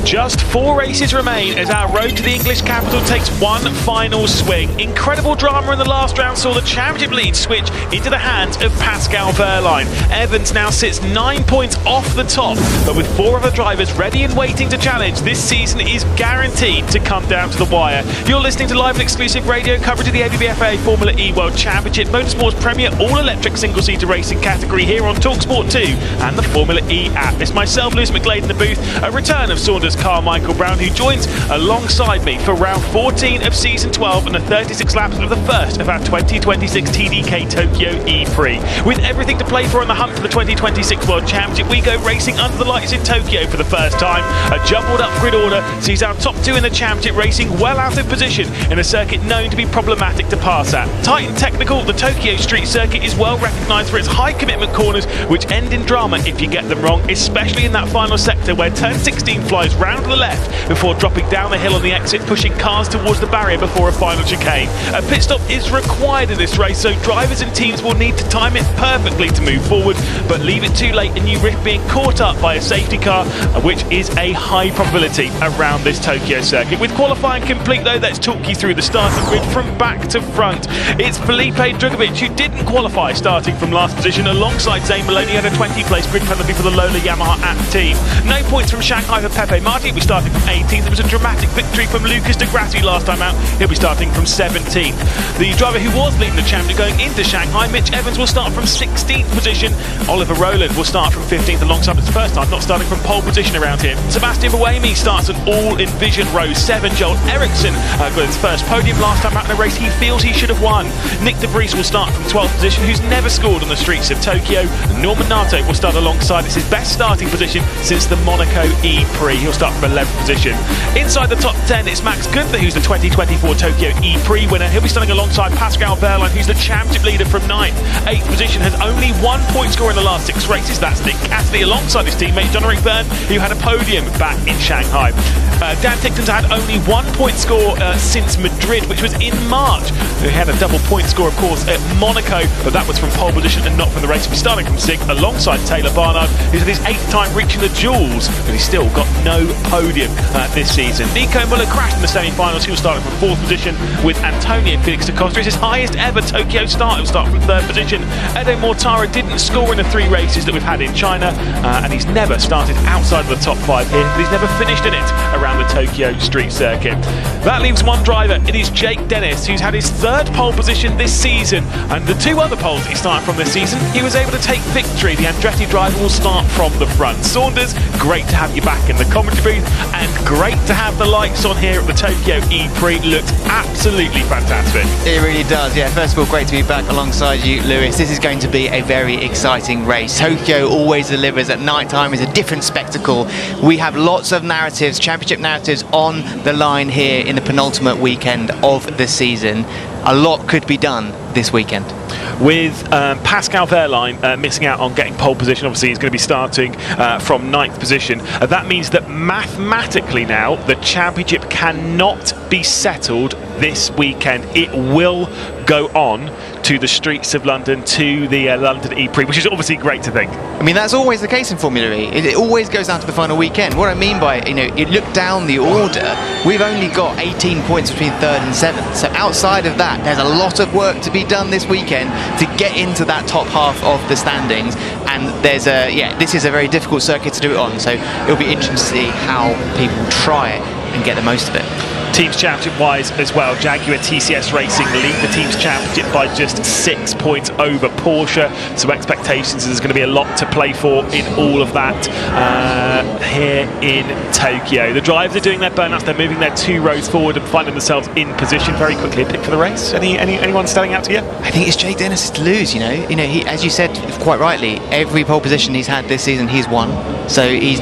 Just 4 races remain as our road to the English capital takes one final swing. Incredible drama in the last round saw the championship lead switch into the hands of Pascal Wehrlein. Evans now sits 9 points off the top, but with 4 other drivers ready and waiting to challenge, this season is guaranteed to come down to the wire. You're listening to live and exclusive radio coverage of the ABBFA Formula E World Championship, Motorsport's premier all-electric single-seater racing category here on TalkSport 2 and the Formula E app. It's myself, Lewis McGlade, in the booth, a return of Saunders Carmichael Brown, who joins alongside me for round 14 of season 12 and the 36 laps of the first of our 2026 TDK Tokyo E-Prix. With everything to play for in the hunt for the 2026 World Championship, we go racing under the lights in Tokyo for the first time. A jumbled up grid order sees our top 2 in the championship racing well out of position in a circuit known to be problematic to pass at. Tight and technical, the Tokyo Street Circuit is well recognised for its high commitment corners, which end in drama if you get them wrong, especially in that final sector where turn 16 flies round to the left before dropping down the hill on the exit, pushing cars towards the barrier before a final chicane. A pit stop is required in this race, so drivers and teams will need to time it perfectly to move forward, but leave it too late and you risk being caught up by a safety car, which is a high probability around this Tokyo circuit. With qualifying complete though, let's talk you through the starting grid from back to front. It's Felipe Drugovich, who didn't qualify, starting from last position alongside Zane Maloney, had a 20-place grid penalty for the Lola Yamaha app team. No points from Shanghai for Pepe Marti, we're starting from 18th. It was a dramatic victory from Lucas de Grassi last time out, he'll be starting from 17th. The driver who was leading the championship going into Shanghai, Mitch Evans, will start from 16th position. Oliver Rowland will start from 15th alongside his first time, not starting from pole position around here. Sebastian Buemi starts an all-in-vision row 7. Joel Eriksson got his first podium last time out in a race he feels he should have won. Nick de Vries will start from 12th position, who's never scored on the streets of Tokyo. Norman Nato will start alongside. It's his best starting position since the Monaco E-Prix. He'll start from 11th position. Inside the top 10, it's Max Gunther, who's the 2024 Tokyo E-Prix winner. He'll be starting alongside Pascal Wehrlein, who's the championship leader from 9th. 8th position has only 1 point score in the last 6 races. That's Nick Cassidy alongside his teammate John-Eric Byrne, who had a podium back in Shanghai. Dan Tickton's had only 1 point score since Madrid, which was in March. He had a double point score, of course, at Monaco, but that was from pole position and not from the race. He'll be starting from 6th alongside Taylor Barnard, who's had his 8th time reaching the duels, but he's still got no podium this season. Nico Muller crashed in the semi-finals. He was starting from 4th position with Antonio Felix da Costa. It's his highest ever Tokyo start. He'll start from 3rd position. Edo Mortara didn't score in the 3 races that we've had in China, and he's never started outside of the top 5 here, but he's never finished in it around the Tokyo Street Circuit. That leaves one driver. It is Jake Dennis, who's had his 3rd pole position this season, and the 2 other poles he started from this season, he was able to take victory. The Andretti driver will start from the front. Saunders, great to have you back in the commentary booth, and great to have the lights on here at the Tokyo E-Prix. Looks absolutely fantastic. It really does, yeah. First of all, great to be back alongside you, Lewis. This is going to be a very exciting race. Tokyo always delivers at night time. It's a different spectacle. We have lots of narratives, championship narratives on the line here in the penultimate weekend of the season. A lot could be done this weekend. With Pascal Wehrlein missing out on getting pole position, obviously he's going to be starting from 9th position. That means that mathematically now the championship cannot be settled this weekend. It will go on to the streets of London, to the London E-Prix, which is obviously great to think. I mean, that's always the case in Formula E. It always goes down to the final weekend. What I mean by, you look down the order, we've only got 18 points between 3rd and 7th. So outside of that, there's a lot of work to be done this weekend to get into that top half of the standings. And there's this is a very difficult circuit to do it on. So it'll be interesting to see how people try it and get the most of it. Teams Championship wise as well, Jaguar TCS Racing lead the Teams Championship by just 6 points over Porsche. So expectations, there's going to be a lot to play for in all of that here in Tokyo. The drivers are doing their burnouts, they're moving their 2 rows forward and finding themselves in position. Very quickly, a pick for the race. Anyone standing out to you? I think it's Jake Dennis to lose. He, as you said quite rightly, every pole position he's had this season he's won. So he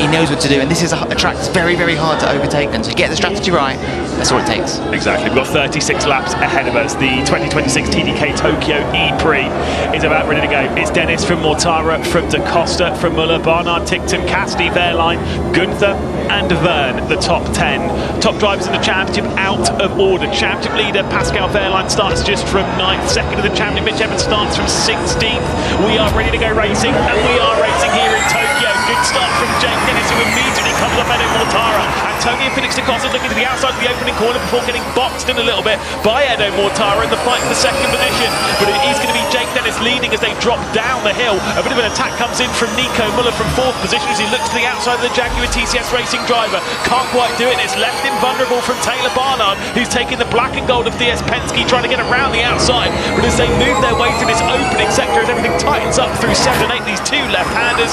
knows what to do, and this is a track that's very, very hard to overtake them. So get the strategy right, that's all it takes. Exactly. We've got 36 laps ahead of us. The 2026 TDK Tokyo E-Prix is about ready to go. It's Dennis from Mortara, from Da Costa, from Muller, Barnard, Tickton, Cassidy, Wehrlein, Gunther and Verne, the top 10. Top drivers in the championship out of order. Championship leader Pascal Wehrlein starts just from 9th. Second in the championship, Mitch Evans starts from 16th. We are ready to go racing, and we are racing racing here in Tokyo. Good start from Jake Dennis, who immediately comes up Edo Mortara. Antonio Felix da Costa looking to the outside of the opening corner before getting boxed in a little bit by Edo Mortara in the fight for the second position. But it is going to be Jake Dennis leading as they drop down the hill. A bit of an attack comes in from Nico Muller from fourth position as he looks to the outside of the Jaguar TCS Racing driver. Can't quite do it. It's left him vulnerable from Taylor Barnard, who's taking the black and gold of DS Penske, trying to get around the outside. But as they move their way through this opening sector, as everything tightens up through 7 and 8, these two left-handers,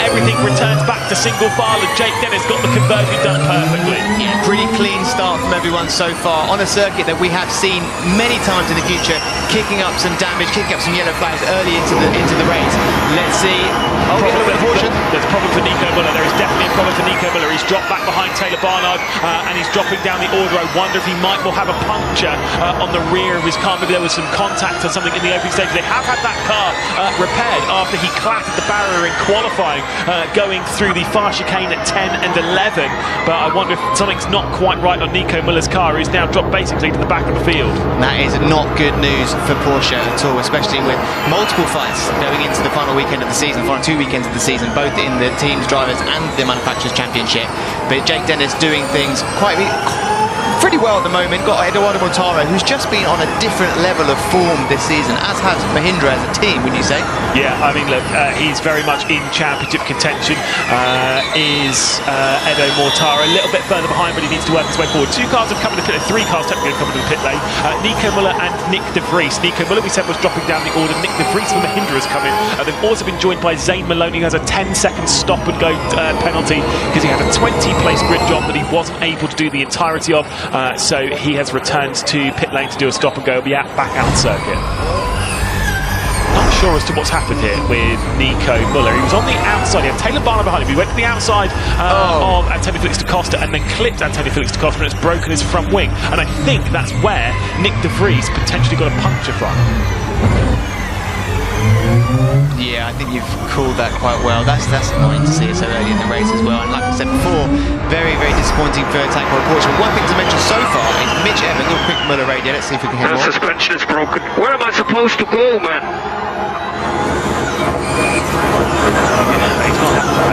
everything returns back to single file, and Jake Dennis got the conversion done perfectly. Yeah, pretty clean start from everyone so far on a circuit that we have seen many times in the future, kicking up some damage, kicking up some yellow flags early into the race. Let's see. Oh, we get a little bit of caution. There's a problem for Nico Muller. There is definitely a problem for Nico Muller. He's dropped back behind Taylor Barnard, and he's dropping down the order. I wonder if he might well have a puncture on the rear of his car. Maybe there was some contact or something in the opening stage. They have had that car repaired after he clattered the barrier in qualifying, going through the far chicane at 10 and 11. But I wonder if something's not quite right on Nico Muller's car, who's now dropped basically to the back of the field. That is not good news for Porsche at all, especially with multiple fights going into the final weekend of the season, final 2 weekends of the season, both in the teams, drivers and the manufacturers championship. But Jake Dennis doing things pretty well at the moment. Got Eduardo Mortara, who's just been on a different level of form this season, as has Mahindra as a team, would you say? Yeah, I mean, look, he's very much in championship contention. Is Edo Mortara a little bit further behind, but he needs to work his way forward. 2 cars have come in the pit lane, 3 cars technically have come in the pit lane. Nico Muller and Nick De Vries. Nico Muller, we said, was dropping down the order. Nick De Vries from Mahindra has come in. They've also been joined by Zane Maloney, who has a 10-second stop and go penalty because he had a 20-place grid job that he wasn't able to do the entirety of. So he has returned to pit lane to do a stop and go. Be back out circuit. Not sure as to what's happened here with Nico Muller. He was on the outside. He had Taylor Barnard behind him. He went to the outside of Antonio Felix da Costa and then clipped Antonio Felix da Costa, and it's broken his front wing. And I think that's where Nick De Vries potentially got a puncture from. Yeah, I think you've called that quite well. That's annoying to see it so early in the race as well. And like I said before, very, very disappointing for attack by Porsche. One thing to mention so far is Mitch Evans, a quick Muller radio. Let's see if we can hear more. The suspension is broken. Where am I supposed to go, man?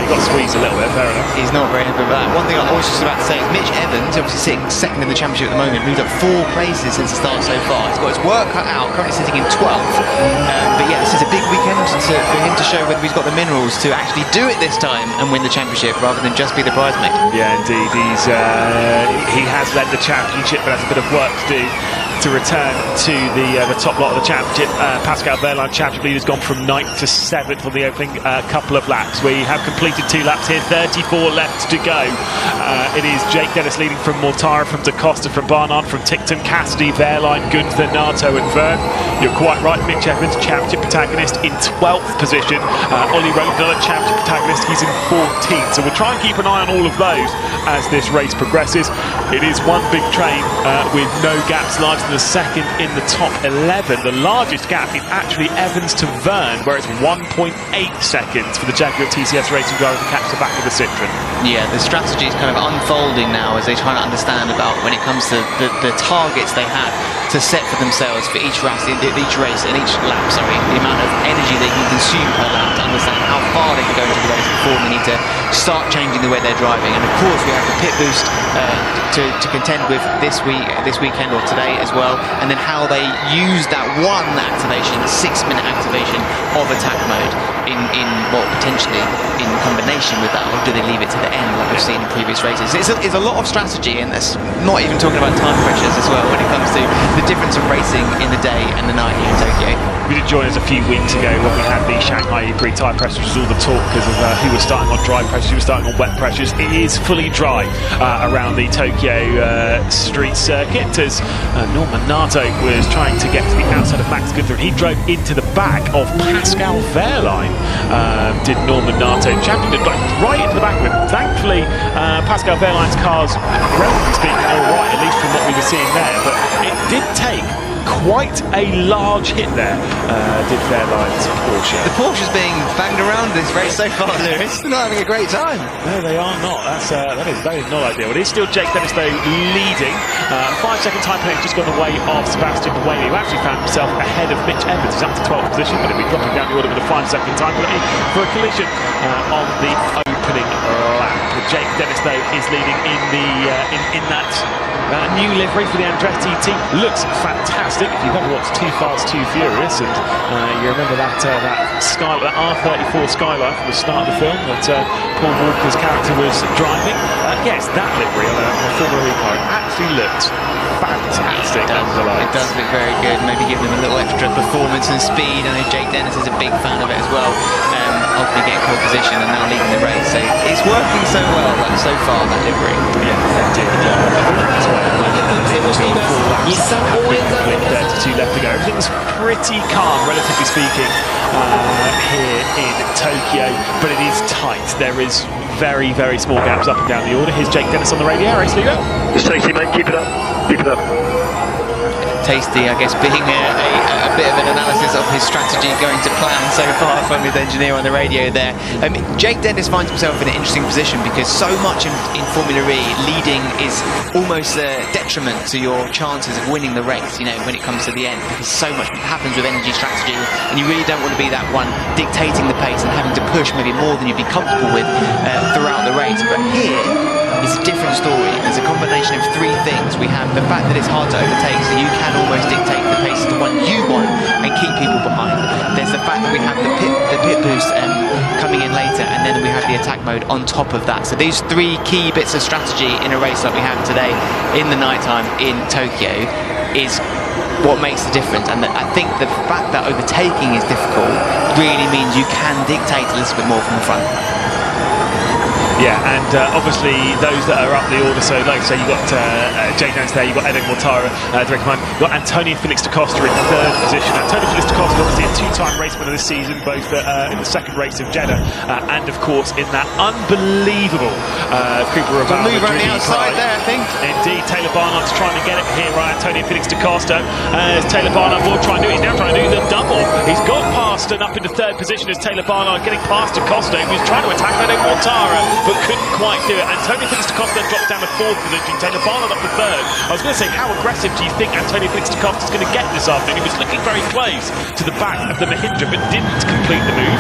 He got squeezed a little bit, fair enough. He's not very happy with that. One thing I was just about to say is Mitch Evans, obviously sitting second in the championship at the moment, moved up 4 places since the start so far. He's got his work cut out, currently sitting in 12th. But yeah, this is a big weekend for him to show whether he's got the minerals to actually do it this time and win the championship rather than just be the bridesmaid. Yeah, indeed. he has led the championship, but has a bit of work to do to return to the top lot of the championship. Pascal Wehrlein, championship leader, has gone from 9th to 7th on the opening couple of laps. We have completed 2 laps here, 34 left to go. It is Jake Dennis leading from Mortara, from Da Costa, from Barnard, from Tickton, Cassidy, Wehrlein, Gunther, Nato and Verne. You're quite right, Mitch Evans, championship protagonist, in 12th position. Ollie Rowe, another championship protagonist, he's in 14th. So we'll try and keep an eye on all of those as this race progresses. It is one big train with no gaps larger than the second in the top 11. The largest gap is actually Evans to Verne, where it's 1.8 seconds for the Jaguar TCS Racing driver to catch the back of the Citroen. Yeah, the strategy is kind of unfolding now as they try to understand about when it comes to the targets they have to set for themselves for each race and each lap, the amount of energy they can consume per lap to understand how far they can go into the race before they need to start changing the way they're driving. And of course we have the pit boost to contend with this weekend or today as well, and then how they use that one activation, 6-minute activation of attack mode in what potentially in combination with that, or do they leave it to the end like we've seen in previous races? It's a lot of strategy, and that's not even talking about time pressures as well when it comes to the difference of racing in the day and the night here in Tokyo. You did join us a few weeks ago when we had the Shanghai E-Prix tyre pressures, which was all the talk because of who was starting on dry pressures, who was starting on wet pressures. It is fully dry around the Tokyo street circuit as Norman Nato was trying to get to the outside of Max Gunther, and he drove into the back of Pascal Wehrlein. Did Norman Nato, champion, right into the back of him. Thankfully, Pascal Wehrlein's car's relatively speaking all right, at least from what we were seeing there, but it did take quite a large hit there, did Fairline's Porsche. The Porsche's being banged around this race so far, Lewis. They're not having a great time. No, they are not. That is not ideal. It is still Jake Dennis, though, leading. 5-second time penalty just gone away of Sebastian Buemi, who actually found himself ahead of Mitch Evans. He's up to 12th position, but he'll be dropping down the order with a 5-second time penalty for a collision on the opening lap. Jake Dennis, though, is leading in the in that new livery for the Andretti team. Looks fantastic. If you've ever watched Too Fast, Too Furious, and you remember that that R34 Skyline from the start of the film that Paul Walker's character was driving. Yes, that livery on a Formula E car actually looked fantastic. It does look very good. Maybe give them a little extra performance and speed. I know Jake Dennis is a big fan of it as well. Ultimately getting pole position and now leading the race. So it's working so well so far, that livery. Yeah, indeed. 32 left to go. Everything's pretty calm, relatively speaking, here in Tokyo, but it is tight. There is very, very small gaps up and down the order. Here's Jake Dennis on the radio, race leader. It's tasty, mate. Keep it up. Keep it up. Tasty, I guess, being a bit of an analysis of his strategy going to plan so far from his engineer on the radio there. Jake Dennis finds himself in an interesting position because so much in Formula E, leading is almost a detriment to your chances of winning the race, you know, when it comes to the end, because so much happens with energy strategy and you really don't want to be that one dictating the pace and having to push maybe more than you'd be comfortable with throughout the race. But here, it's a different story. There's a combination of three things. We have the fact that it's hard to overtake, so you can almost dictate the pace to the one you want and keep people behind. There's the fact that we have the pit boost coming in later, and then we have the attack mode on top of that. So these three key bits of strategy in a race like we have today in the nighttime in Tokyo is what makes the difference. And I think the fact that overtaking is difficult really means you can dictate a little bit more from the front. Yeah, and obviously those that are up the order, so like I say, you've got Jake Dennis there, you've got Edek Mortara direct behind, you've got Antonio Felix da Costa in third position. Antonio Felix da Costa obviously a two-time race winner this season, both in the second race of Jeddah and of course in that unbelievable Cooper Raval. Move around the outside there, I think. Indeed, Taylor Barnard's trying to get it here, right? Antonio Felix da Costa. As Taylor Barnard will try and do it, he's now trying to do the double. He's got past and up into third position as Taylor Barnard getting past da Costa, who's trying to attack Edek Mortara, but couldn't quite do it. Antonio Felix da Costa drops down to fourth position, Taylor Barnard up to third. I was going to say, how aggressive do you think Antonio Felix da Costa is going to get this afternoon? He was looking very close to the back of the Mahindra, but didn't complete the move,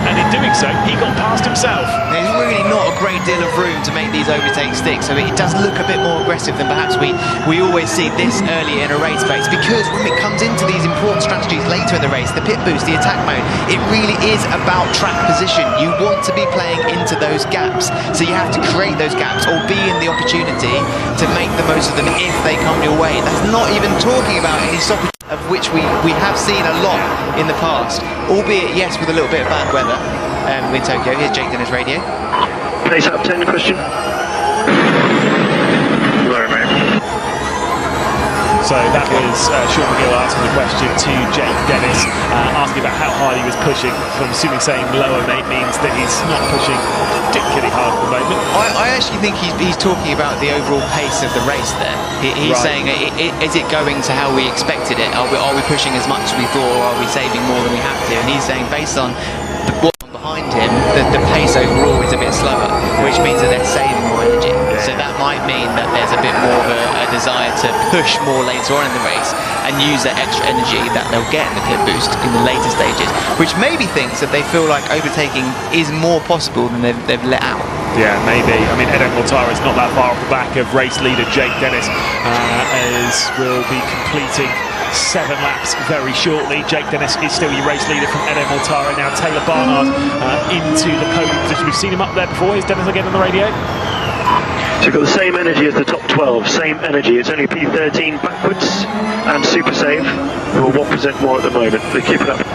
and in doing so, he got past himself. There's really not a great deal of room to make these overtakes stick, so it does look a bit more aggressive than perhaps we always see this early in a race pace, because when it comes into these important strategies later in the race, the pit boost, the attack mode, it really is about track position. You want to be playing into those gaps, so you have to create those gaps or be in the opportunity to make the most of them if they come your way. That's not even talking about any stoppage, of which we have seen a lot in the past, albeit yes with a little bit of bad weather in Tokyo. Here's Jake Dennis radio. Pace up 10 question. So that was Sean McGill asking the question to Jake Dennis, asking about how hard he was pushing. So I'm assuming saying lower means that he's not pushing particularly hard at the moment. I actually think he's talking about the overall pace of the race there. He's saying, is it going to how we expected it? Are we pushing as much as we thought, or are we saving more than we have to? And he's saying, based on what's behind him, the pace overall is a bit slower, which means that they're saving more energy. So that might mean that there's a bit more of a desire to push more later on in the race and use that extra energy that they'll get in the pit boost in the later stages, which maybe thinks that they feel like overtaking is more possible than they've let out. Yeah, maybe. I mean, Edek Mortara is not that far off the back of race leader Jake Dennis, as we'll be completing 7 laps very shortly. Jake Dennis is still your race leader from Edek Mortara. Now Taylor Barnard into the podium position. We've seen him up there before. Here's Dennis again on the radio. So we've got the same energy as the top 12, same energy. It's only P13 backwards and super save. We're 1% more at the moment. They keep it up.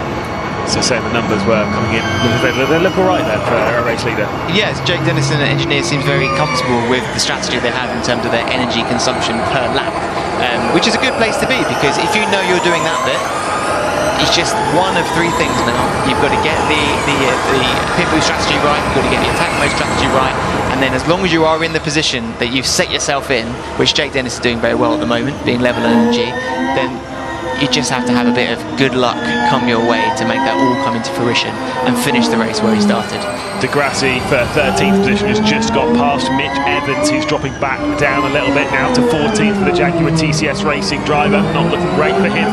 So saying the numbers were coming in, they look all right there for a race leader. Yes, Jake Dennis, an engineer, seems very comfortable with the strategy they have in terms of their energy consumption per lap, which is a good place to be, because if you know you're doing that bit, it's just one of 3 things now. You've got to get the pit boost strategy right, you've got to get the attack mode strategy right, and then as long as you are in the position that you've set yourself in, which Jake Dennis is doing very well at the moment, being level on energy, then you just have to have a bit of good luck come your way to make that all come into fruition and finish the race where he started. Degrassi for 13th position has just got past Mitch Evans, who's dropping back down a little bit now to 14th for the Jaguar TCS Racing driver. Not looking great for him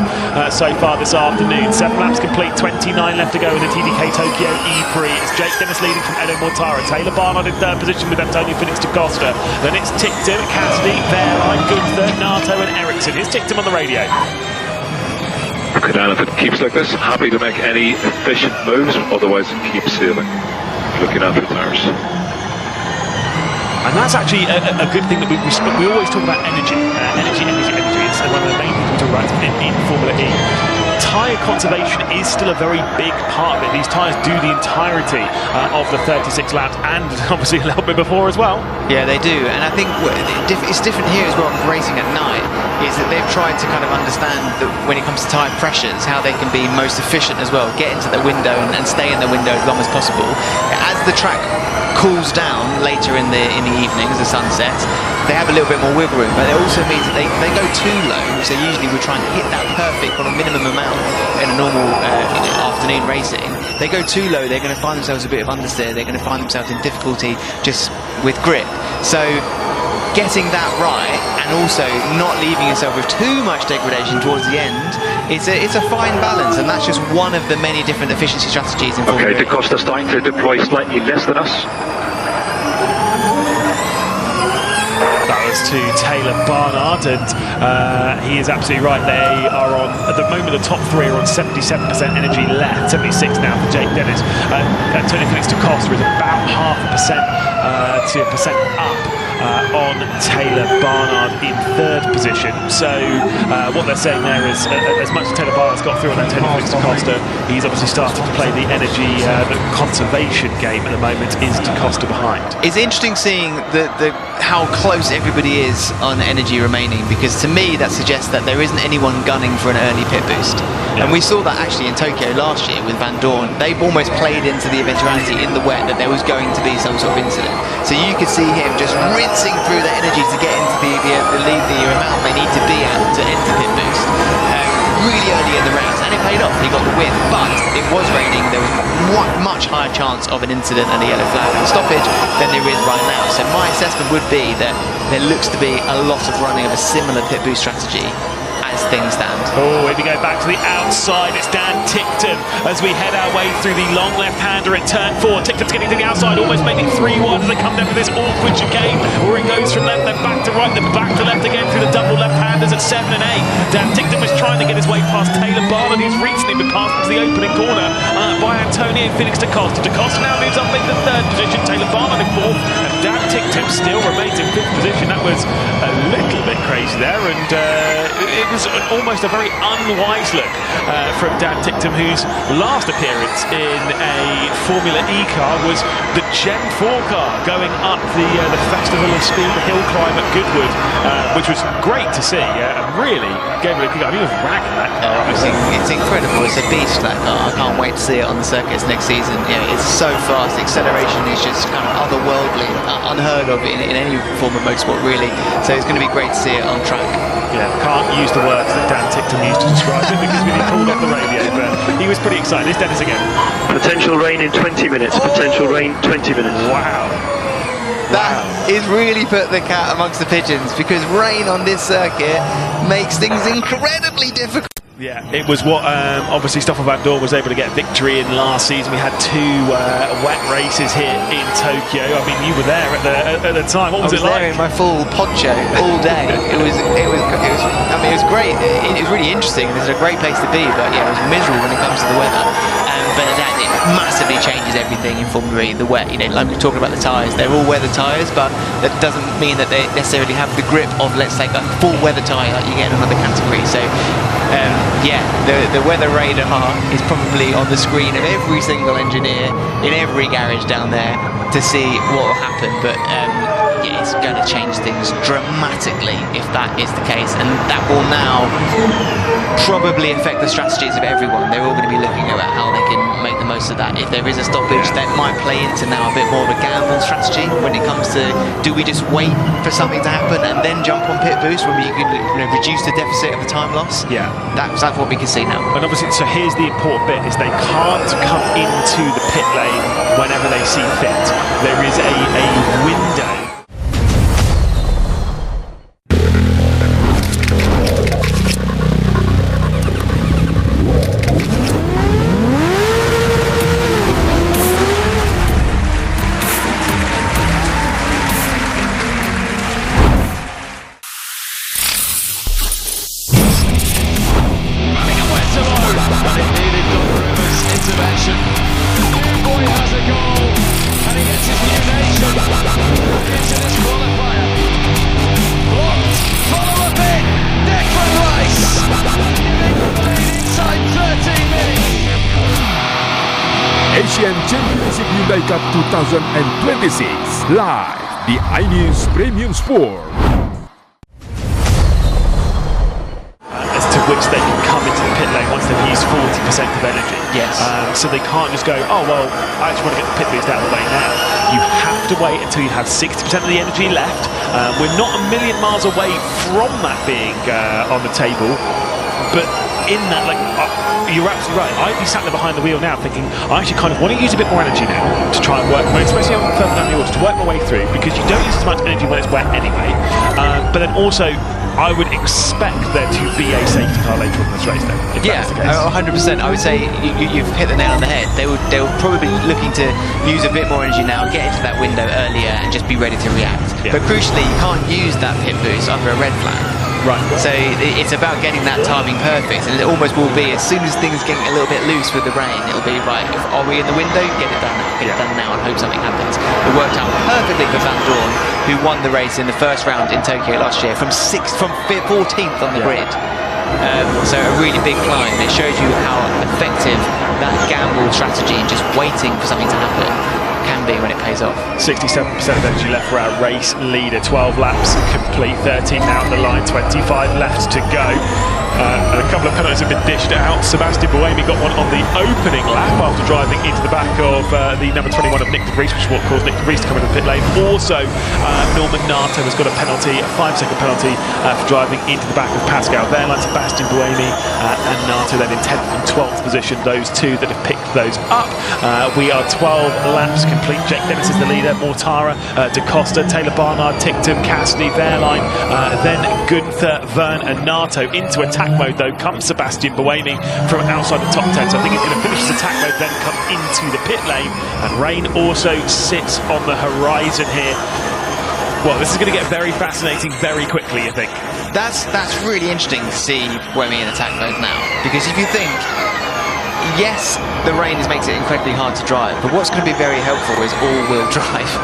so far this afternoon. 7 laps complete, 29 left to go in the TDK Tokyo E-Prix. It's Jake Dennis leading from Elo Mortara. Taylor Barnard in 3rd position with Antonio Felix da Costa. Then it's Tictum, Cassidy, Fairline, Gunther, Nato and Ericsson. Here's Tictum on the radio. Okay, Dan, if it keeps like this, happy to make any efficient moves, otherwise keep sailing. Looking after tires. And that's actually a good thing that we always talk about energy. Energy. It's one of the main things we talk about in Formula E. Tyre conservation is still a very big part of it. These tyres do the entirety of the 36 laps and obviously a little bit before as well. Yeah, they do. And I think it's different here as well with racing at night, is that they've tried to kind of understand that when it comes to tyre pressures, how they can be most efficient as well, get into the window and stay in the window as long as possible. As the track cools down later in the evening as the sun sets, they have a little bit more wiggle room, but it also means that they go too low, so usually we try and hit that perfect on a minimum amount in a normal afternoon racing. They go too low, they're going to find themselves a bit of understeer, they're going to find themselves in difficulty just with grip. So getting that right and also not leaving yourself with too much degradation towards the end, it's a fine balance, and that's just one of the many different efficiency strategies in Formula E. Okay, da Costa starting to deploy slightly less than us. That was to Taylor Barnard, and he is absolutely right. They are on, at the moment, the top 3 are on 77% energy left, 76 now for Jake Dennis. Antonio Felix da Costa is about 0.5% to a percent up on Taylor Barnard in 3rd position. So what they're saying there is, as much as Taylor Barnard's got through on Antonio Felix da Costa, he's obviously started to play the energy, the conservation game at the moment. Is da Costa behind? It's interesting seeing how close everybody is on energy remaining, because to me that suggests that there isn't anyone gunning for an early pit boost. Yeah. And we saw that actually in Tokyo last year with Van Dorn. They've almost played into the eventuality in the wet that there was going to be some sort of incident. So you could see him just rinsing through the energy to get into the amount they need to be at to enter pit boost really early in the race, and it paid off. He got the win, but it was raining. There was much higher chance of an incident and a yellow flag and stoppage than there is right now. So my assessment would be that there looks to be a lot of running of a similar pit boost strategy as things stand. Oh, if we go back to the outside, it's Dan Tictum as we head our way through the long left-hander at turn 4. Tictum's getting to the outside, almost making 3-1 as they come down to this awkward chicane where it goes from left, then back to right, then back to left again through the double left-handers at 7 and 8. Dan Tictum was trying to get his way past Taylor Barnard, who's recently been passed into the opening corner by Antonio Felix da Costa. Da Costa now moves up into 3rd position, Taylor Barnard in 4th, and Dan Tictum still remains in 5th position. That was a little bit crazy there, and it was almost a very unwise look from Dan Tictum, whose last appearance in a Formula E car was the Gen 4 car going up the Festival of Speed, the hill climb at Goodwood, which was great to see, and really gave it a kick. I mean, he was ragging that car. It's incredible. It's a beast, that car. I can't wait to see it on the circuits next season. Yeah, it's so fast. The acceleration is just kind of otherworldly, unheard of in any form of motorsport, really. So it's going to be great to see it on track. Yeah, can't use the words that Dan Tictum used to describe it because we pulled off the radio, but he was pretty excited. Here's Dennis again. Potential rain in 20 minutes. Potential rain 20 minutes. Wow. That is really put the cat amongst the pigeons, because rain on this circuit makes things incredibly difficult. Yeah, it was what obviously Stoffel Van Dorn was able to get victory in last season. We had 2 wet races here in Tokyo. I mean, you were there at the time. What was it like? I was there in my full poncho all day. It was great. It was really interesting. It's a great place to be, but yeah, it was miserable when it comes to the weather. But that it massively changes everything in Formula E. The wet, like we're talking about the tyres, they're all weather tyres, but that doesn't mean that they necessarily have the grip of, let's say, a full weather tyre like you get in another category. So yeah, the weather radar is probably on the screen of every single engineer in every garage down there to see what will happen, but yeah, it's going to change things dramatically if that is the case, and that will now probably affect the strategies of everyone. They're all going to be looking at how they can make the most of that. If there is a stoppage, that might play into now a bit more of a gamble strategy when it comes to, do we just wait for something to happen and then jump on pit boost when we can reduce the deficit of the time loss? Yeah, that's like what we can see now. And obviously, so here's the important bit, is they can't come into the pit lane whenever they see fit. There is a window. Intervention. Boy has a goal, and he gets his new nation into this qualifier. Blocked, follow up in, Declan Rice. Inside 13 minutes. Asian Championship Hyundai Cup 2026 live di iNews Premium Sport. As to which they can come into the pit lane once they've used 40% of energy. Yes. So they can't just go, oh, well, I actually want to get the pit boost out of the way now. You have to wait until you have 60% of the energy left. We're not a million miles away from that being on the table. But in that, like, you're absolutely right. I'd be sat there behind the wheel now thinking, I actually kind of want to use a bit more energy now to try and work, especially on further down the order, to work my way through, because you don't use as much energy when it's wet anyway. But then also, I would expect there to be a safety car later on in this race, though. If Yeah, that's the case. 100%. I would say you've hit the nail on the head. They would probably be looking to use a bit more energy now, get into that window earlier, and just be ready to react. Yeah. But crucially, you can't use that pit boost under a red flag. Right. So it's about getting that timing perfect, and it almost will be as soon as things getting a little bit loose with the rain, it'll be right. Are we in the window? Get it done. Get it done now, and hope something happens. It worked out perfectly for Van Dorn, who won the race in the first round in Tokyo last year from 14th on the grid. So a really big climb. It shows you how effective that gamble strategy, just waiting for something to happen, can be when it pays off. 67% of energy left for our race leader. 12 laps complete, 13 now on the line, 25 left to go. And a couple of penalties have been dished out. Sebastian Buemi got one on the opening lap after driving into the back of the number 21 of Nick de Vries, which is what caused Nick de Vries to come into the pit lane. Also, Norman Nato has got a penalty, a 5-second penalty for driving into the back of Pascal Wehrlein. Sebastian Buemi and Nato then in 10th and 12th position, those two that have picked those up. We are 12 laps complete. Jake Dennis is the leader, Mortara, Da Costa, Taylor Barnard, Tickton, Cassidy, Wehrlein, then Gunther, Verne and Nato. Into attack mode though comes Sebastian Buemi from outside the top 10, so I think he's going to finish his attack mode, then come into the pit lane, and rain also sits on the horizon here. Well, this is going to get very fascinating very quickly, I think. That's really interesting to see Buemi in attack mode now, because if you think, yes, the rain makes it incredibly hard to drive, but what's going to be very helpful is all-wheel drive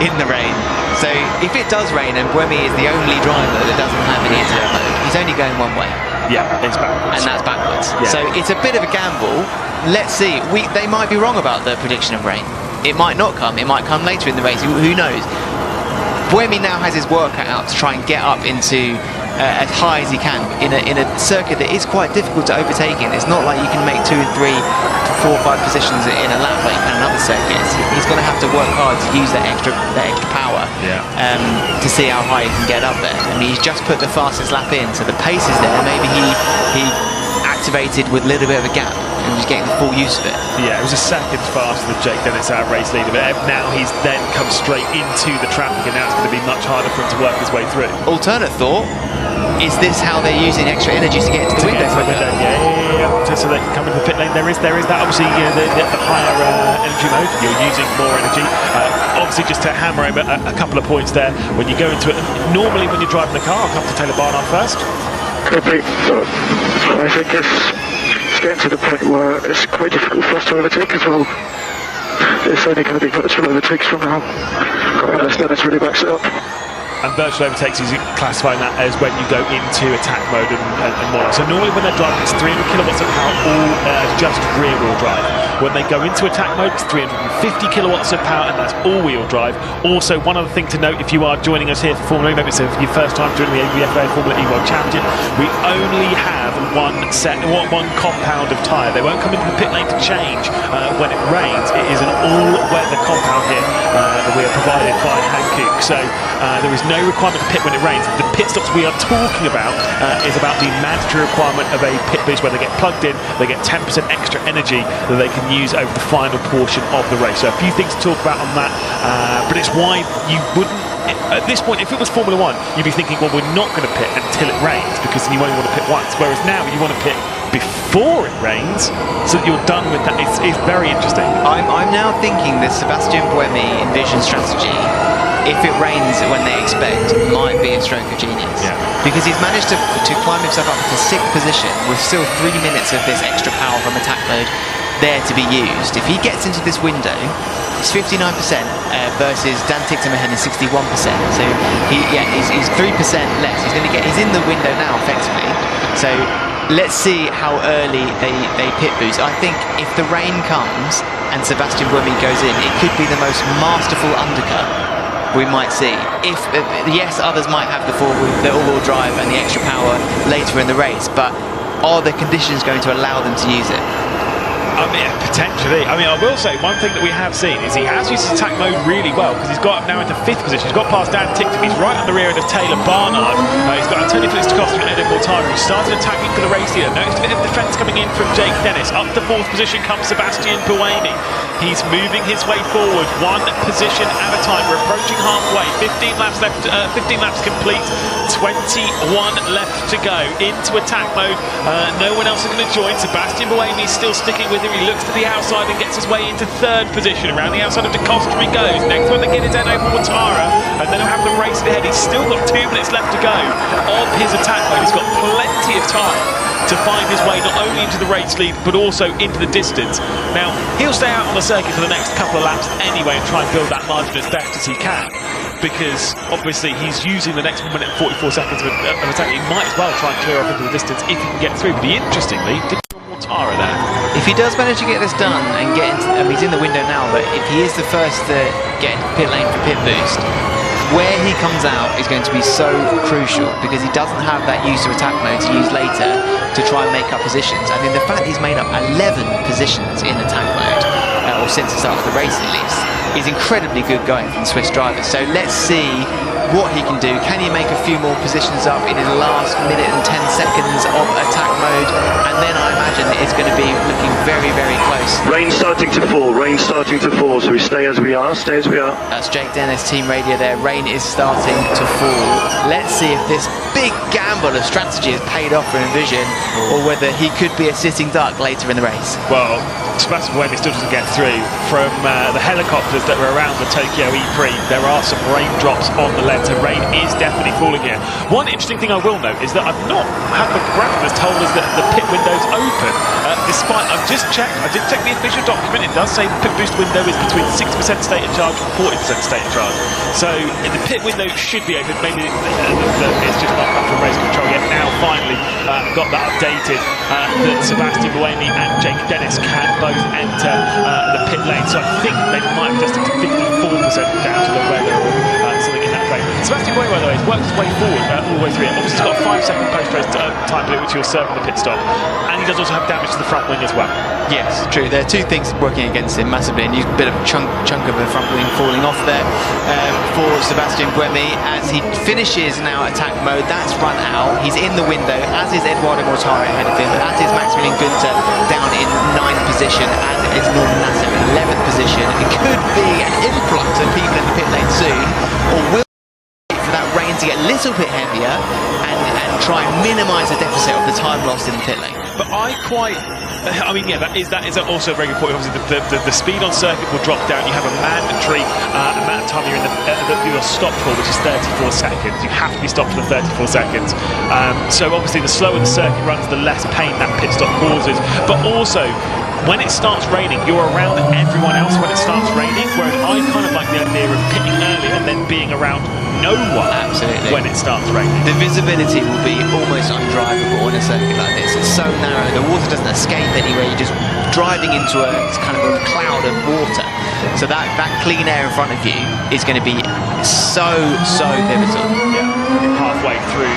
in the rain. So if it does rain and Buemi is the only driver that doesn't have any attack mode, he's only going one way. Yeah, it's backwards. And that's backwards. Yeah. So it's a bit of a gamble. Let's see. They might be wrong about the prediction of rain. It might not come. It might come later in the race. Who knows? Buemi now has his work cut out to try and get up into as high as he can in a circuit that is quite difficult to overtake in. It's not like you can make 2 and 3, 4 or 5 positions in a lap like you can in other circuits. He's going to have to work hard to use that extra power to see how high he can get up there. I mean, he's just put the fastest lap in, so the pace is there. Maybe he activated with a little bit of a gap and was getting the full use of it. Yeah, it was a second faster than Jake Dennis, our race leader, but now he's then come straight into the traffic, and now it's going to be much harder for him to work his way through. Alternate thought, is this how they're using extra energy to get into the window? Yeah. So they can come into the pit lane. There is that. Obviously, the higher energy mode, you're using more energy. Obviously, just to hammer home a couple of points there, when you go into it, normally when you're driving the car, I'll come to Taylor Barnard first. Could be. So I think it's getting to the point where it's quite difficult for us to overtake as well. It's only going to be virtual overtakes from now, unless Dennis really backs it up. And virtual overtakes is classifying that as when you go into attack mode and more. So normally when they're driving, it's 300 kilowatts of power, all just rear-wheel drive. When they go into attack mode, it's 350 kilowatts of power, and that's all-wheel drive. Also, one other thing to note, if you are joining us here for Formula E, maybe it's your first time joining the ABFA Formula E World Championship, we only have one compound of tyre. They won't come into the pit lane to change when it rains. It is an all-weather compound here that we are provided by Hankook. So There is no requirement to pit when it rains. The pit stops we are talking about is about the mandatory requirement of a pit boost where they get plugged in, they get 10% extra energy that they can use over the final portion of the race. So a few things to talk about on that, but it's why you wouldn't, at this point, if it was Formula 1, you'd be thinking, well, we're not going to pit until it rains because then you only want to pit once. Whereas now you want to pit before it rains so that you're done with that. It's very interesting. I'm now thinking the Sebastian Buemi Envision strategy, if it rains when they expect, might be a stroke of genius. Yeah. Because he's managed to climb himself up to 6th position with still 3 minutes of this extra power from attack mode there to be used. If he gets into this window, it's 59% versus Dan Ticktum-Mehen is 61%. So he's 3% less. He's in the window now effectively. So let's see how early they pit boost. I think if the rain comes and Sebastian Buemi goes in, it could be the most masterful undercut we might see. If yes, others might have the all-wheel drive and the extra power later in the race, but are the conditions going to allow them to use it? I mean, potentially. I mean, I will say one thing that we have seen is he has used his attack mode really well because he's got up now into 5th position. He's got past Dan Ticktum. He's right on the rear end of Taylor Barnard. He's got Antonio Felix da Costa and Eden Mortara. He started attacking for the race leader. Noticed a bit of defence coming in from Jake Dennis. Up to 4th position comes Sebastian Buemi. He's moving his way forward, 1 position at a time. We're approaching halfway. 15 laps left. 15 laps complete. 21 left to go into attack mode. No one else is going to join. Sebastian Buemi still sticking with him. He looks to the outside and gets his way into 3rd position. Around the outside of da Costa he goes. Next one to get it down over Mortara, and then he'll have the race ahead. He's still got 2 minutes left to go of his attack mode. He's got plenty of time to find his way not only into the race lead but also into the distance. Now he'll stay out on the circuit for the next couple of laps anyway and try and build that margin as best as he can, because obviously he's using the next 1 minute and 44 seconds of attack. He might as well try and clear off into the distance if he can get through. But interestingly, did Mortara there. If he does manage to get this done and get into, he's in the window now, but if he is the first to get into pit lane for pit boost, where he comes out is going to be so crucial because he doesn't have that use of attack mode to use later to try and make up positions. I mean, the fact he's made up 11 positions in attack mode, or since the start of the race at least, is incredibly good going from the Swiss drivers. So let's see what he can do. Can he make a few more positions up in his last minute and 10 seconds of attack mode? And then I imagine it's going to be looking very, very close. Rain starting to fall, so we stay as we are, That's Jake Dennis, team radio there. Rain is starting to fall. Let's see if this big gamble of strategy has paid off for Envision, or whether he could be a sitting duck later in the race. Well, Sebastian Buemi still doesn't get through. From the helicopters that were around the Tokyo E-Prix, there are some raindrops on the lens, and rain is definitely falling here. One interesting thing I will note is that I've not had the graphic that's told us that the pit window's open. Despite, I did check the official document. It does say the pit boost window is between 60% state of charge and 40% state of charge. So the pit window should be open. Maybe it's just not up from race control yet. Now finally got that updated that Sebastian Buemi and Jake Dennis can both enter the pit lane. So I think they might have adjusted to 54% down to the weather or something in that vein. Sebastian Buemi, by the way, has worked his way forward all the way through it. Obviously he's got a 5-second post-race time limit which he'll serve in the pit stop, and he does also have damage to the front wing as well. Yes, true. There are 2 things working against him massively, and a bit of a chunk of the front wing falling off there for Sebastian Buemi as he finishes now attack mode. That's run out. He's in the window, as is Eduardo Mortara ahead of him, as is Maximilian Günther down in 9th position, as is Norman Nasser in 11th position. It could be an influx of people in the pit lane soon, or will wait for that rain to get a little bit heavier and try and minimise the deficit of the time lost in the pit lane. But I mean, yeah, that is also a very good point. Obviously, the speed on circuit will drop down. You have a mandatory amount of time you're in you're stopped for, which is 34 seconds. You have to be stopped for 34 seconds. So obviously, the slower the circuit runs, the less pain that pit stop causes. But also, when it starts raining, you're around everyone else when it starts raining. Whereas I kind of like the idea of pitting early and then being around no one. Absolutely. When it starts raining. The visibility will be almost undrivable on a circuit like this. It's so narrow, the water doesn't escape anywhere. You're just driving into a kind of a cloud of water. So that clean air in front of you is going to be so pivotal. Yeah. Halfway through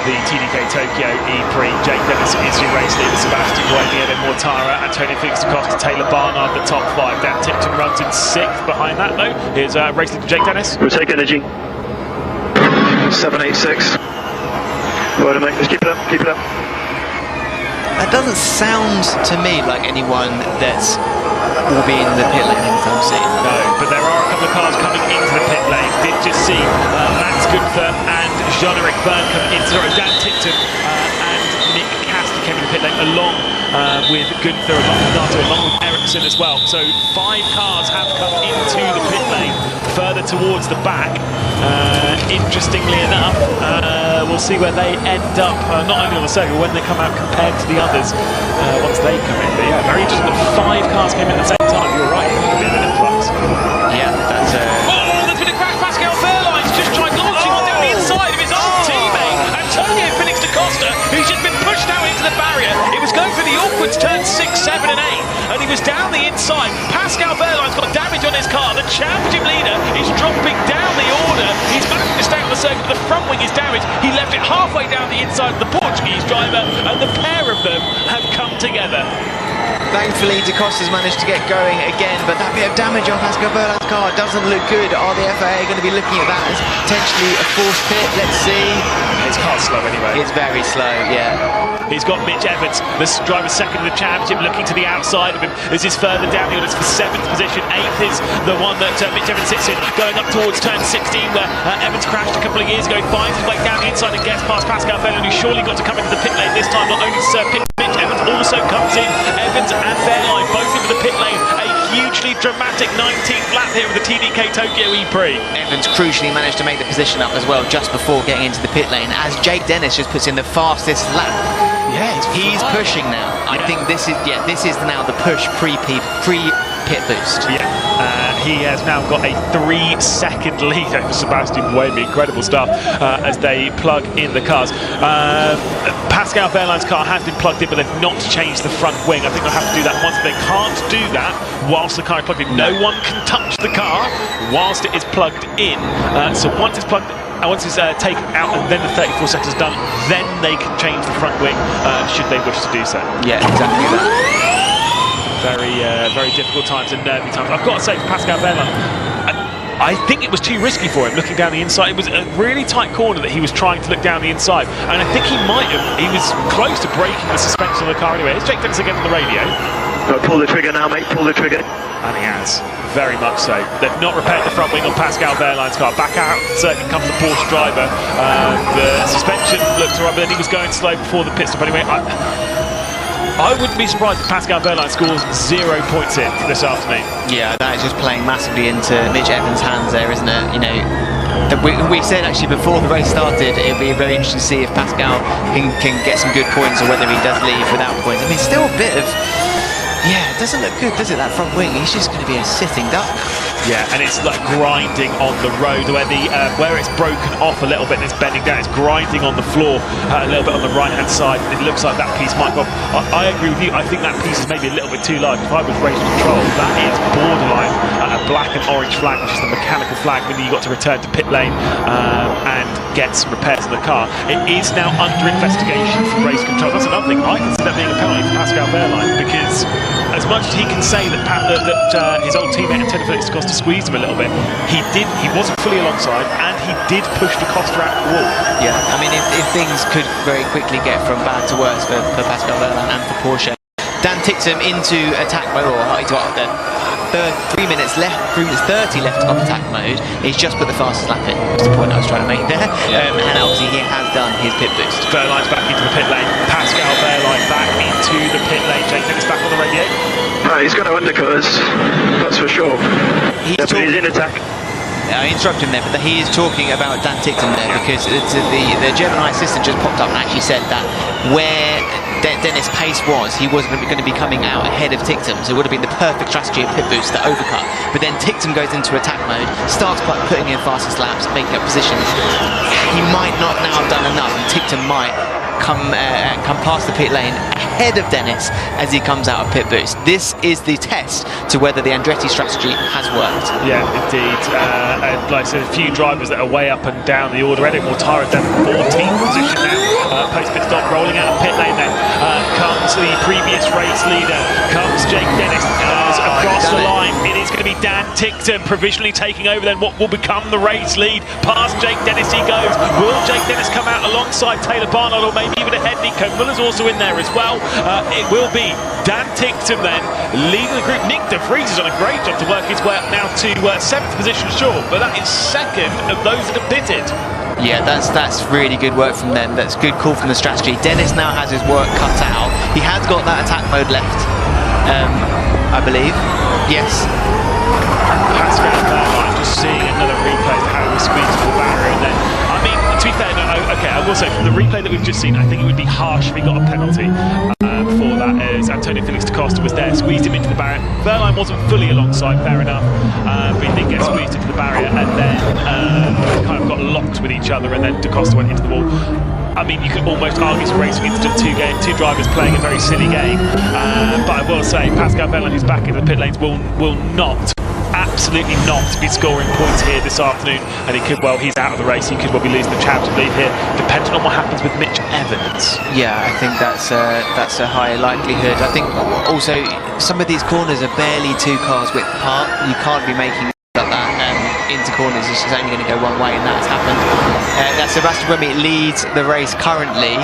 the TDK Tokyo E-Prix, Jake Dennis is your race leader, Sebastian Buemi, Eden Mortara, Antonio Felix da Costa, Taylor Barnard, the top 5. Dan Ticktum runs in 6th. Behind that though is race leader Jake Dennis. We'll take energy. 786. Well done, mate. Just keep it up, keep it up. That doesn't sound to me like anyone that's will be in the pit lane anytime soon. No, but there are a couple of cars coming into the pit lane. Did just see Max Gunther and Jean-Eric Byrne come in. Sorry, Dan Tipton and Nick Castor came in the pit lane along with Gunther, along with Nato, along with Ericsson as well. So 5 cars have come into the pit lane further towards the back. Interestingly enough, we'll see where they end up, not only on the circuit, when they come out compared to the others once they come in. But yeah, very interesting that 5 cars came in at the same time. You're right, it's a bit of an influx. Yeah, that's Oh, there's been a crash. Pascal Wehrlein's just tried launching on down the inside of his own teammate, Antonio Felix da Costa, who's just been pushed out into the barrier. It was going through the awkward turns 6, 7 and 8, and he was down the inside. Pascal Wehrlein's got damage on his car. The championship leader is dropping down the order. He's managed to stay on the circuit, but the front wing is damaged. He left it halfway down the inside of the Portuguese driver, and the pair of them have come together. Thankfully, Da Costa's managed to get going again, but that bit of damage on Pascal Wehrlein's car doesn't look good. Are the FIA going to be looking at that as potentially a forced pit? Let's see. His car's slow anyway. It's very slow, yeah. He's got Mitch Evans, the driver second in the championship, looking to the outside of him. This is further down the order. It's for 7th position. 8th is the one that Mitch Evans sits in, going up towards turn 16, where Evans crashed a couple of years ago. Finds his way down the inside and gets past Pascal Wehrlein, who's surely got to come into the pit lane this time, not only to pick Mitch Evans, also comes in. Evans and Wehrlein both into the pit lane. A hugely dramatic 19th lap here with the TDK Tokyo E-Prix. Evans crucially managed to make the position up as well just before getting into the pit lane, as Jake Dennis just puts in the fastest lap. Yeah, he's pushing now. I think this is now the push pre-pit boost. Yeah, he has now got a 3-second lead over Sebastian Buemi. Incredible stuff as they plug in the cars. Pascal Wehrlein's car has been plugged in, but they've not changed the front wing. I think they'll have to do that once. They can't do that whilst the car is plugged in. No one can touch the car whilst it is plugged in. So once it's plugged in, once it's taken out and then the 34 seconds is done, then they can change the front wing should they wish to do so. Yeah, exactly that. Very difficult times and nervy times. I've got to say, for Pascal Wehrlein, I think it was too risky for him looking down the inside. It was a really tight corner that he was trying to look down the inside, and I think he was close to breaking the suspension of the car anyway. Here's Jake Dennis again on the radio. Pull the trigger now, mate, pull the trigger. And he has, very much so. They've not repaired the front wing on Pascal Wehrlein's car. Back out the circuit comes the Porsche driver. The suspension looks alright, but then he was going slow before the pit stop anyway. I wouldn't be surprised if Pascal Wehrlein scores 0 points in this afternoon. Yeah, that is just playing massively into Mitch Evans' hands there, isn't it? You know, we said actually before the race started, it'll be very interesting to see if Pascal can get some good points or whether he does leave without points. I mean, still a bit of... Yeah, it doesn't look good, does it, that front wing? He's just going to be a sitting duck. Yeah, and it's like grinding on the road where it's broken off a little bit and it's bending down. It's grinding on the floor a little bit on the right-hand side. It looks like that piece might go off. I agree with you. I think that piece is maybe a little bit too large. If I was race control, that is borderline a black and orange flag, which is the mechanical flag, meaning you've got to return to pit lane and get some repairs on the car. It is now under investigation for race control. That's another thing. I consider that being a penalty for Pascal Wehrlein, because as much as he can say that his old teammate Antonio Felix da Costa squeezed him a little bit, he wasn't fully alongside, and he did push da Costa out the wall. Yeah, I mean, if things could very quickly get from bad to worse for Pascal Wehrlein and for Porsche. Dan Ticktum into attack mode, or he's got 3 minutes left, 3 minutes 30 left of attack mode. He's just put the fastest lap in. That's the point I was trying to make there. Yeah. And obviously he has done his pit boost. Wehrlein's back into the pit lane. Pascal Wehrlein back into the pit lane. Jake Dennis back on the radio. Right, he's going to undercut us, that's for sure. He's in attack. I interrupted him there, but he is talking about Dan Ticktum there, because the Gemini assistant just popped up and actually said that where Dennis' pace was, he wasn't going to be coming out ahead of Ticktum, so it would have been the perfect strategy of pit boost to overcut. But then Ticktum goes into attack mode, starts by putting in fastest laps, making up positions. He might not now have done enough, and Ticktum might come past the pit lane ahead of Dennis as he comes out of pit boost. This is the test to whether the Andretti strategy has worked. Yeah, indeed. And like I said, a few drivers that are way up and down the order. Edo Mortara down in 14th position now. Post pit stop, rolling out of pit lane then. Comes the previous race leader. Comes Jake Dennis across the line. It is going to be Dan Tickton provisionally taking over then what will become the race lead. Past Jake Dennis he goes. Will Jake Dennis come out alongside Taylor Barnard or maybe even ahead? Nico Muller's also in there as well. It will be Dan Tickton then leading the group. Nick De Vries has done a great job to work his way up now to 7th position short, but that is second of those that have pitted. Yeah, that's really good work from them. That's good call from the strategy. Dennis now has his work cut out. He has got that attack mode left, I believe. Yes. Pascal Wehrlein just seeing another replay of how he squeezed the barrier, and then, I mean, to be fair, okay, I will say from the replay that we've just seen, I think it would be harsh if he got a penalty for that, as Antonio Felix da Costa was there, squeezed him into the barrier. Wehrlein wasn't fully alongside, fair enough, but he did get squeezed into the barrier, and then kind of got locked with each other, and then da Costa went into the wall. I mean, you could almost argue it's a race against two drivers playing a very silly game, but I will say Pascal Wehrlein, who's back into the pit lanes, will not, absolutely not, be scoring points here this afternoon, and he's out of the race. He could well be losing the championship lead here, depending on what happens with Mitch Evans. Yeah, I think that's a high likelihood. I think also some of these corners are barely 2 cars width apart. You can't be making like that into corners. It's just only going to go one way, and that's happened. Sebastian Buemi leads the race currently.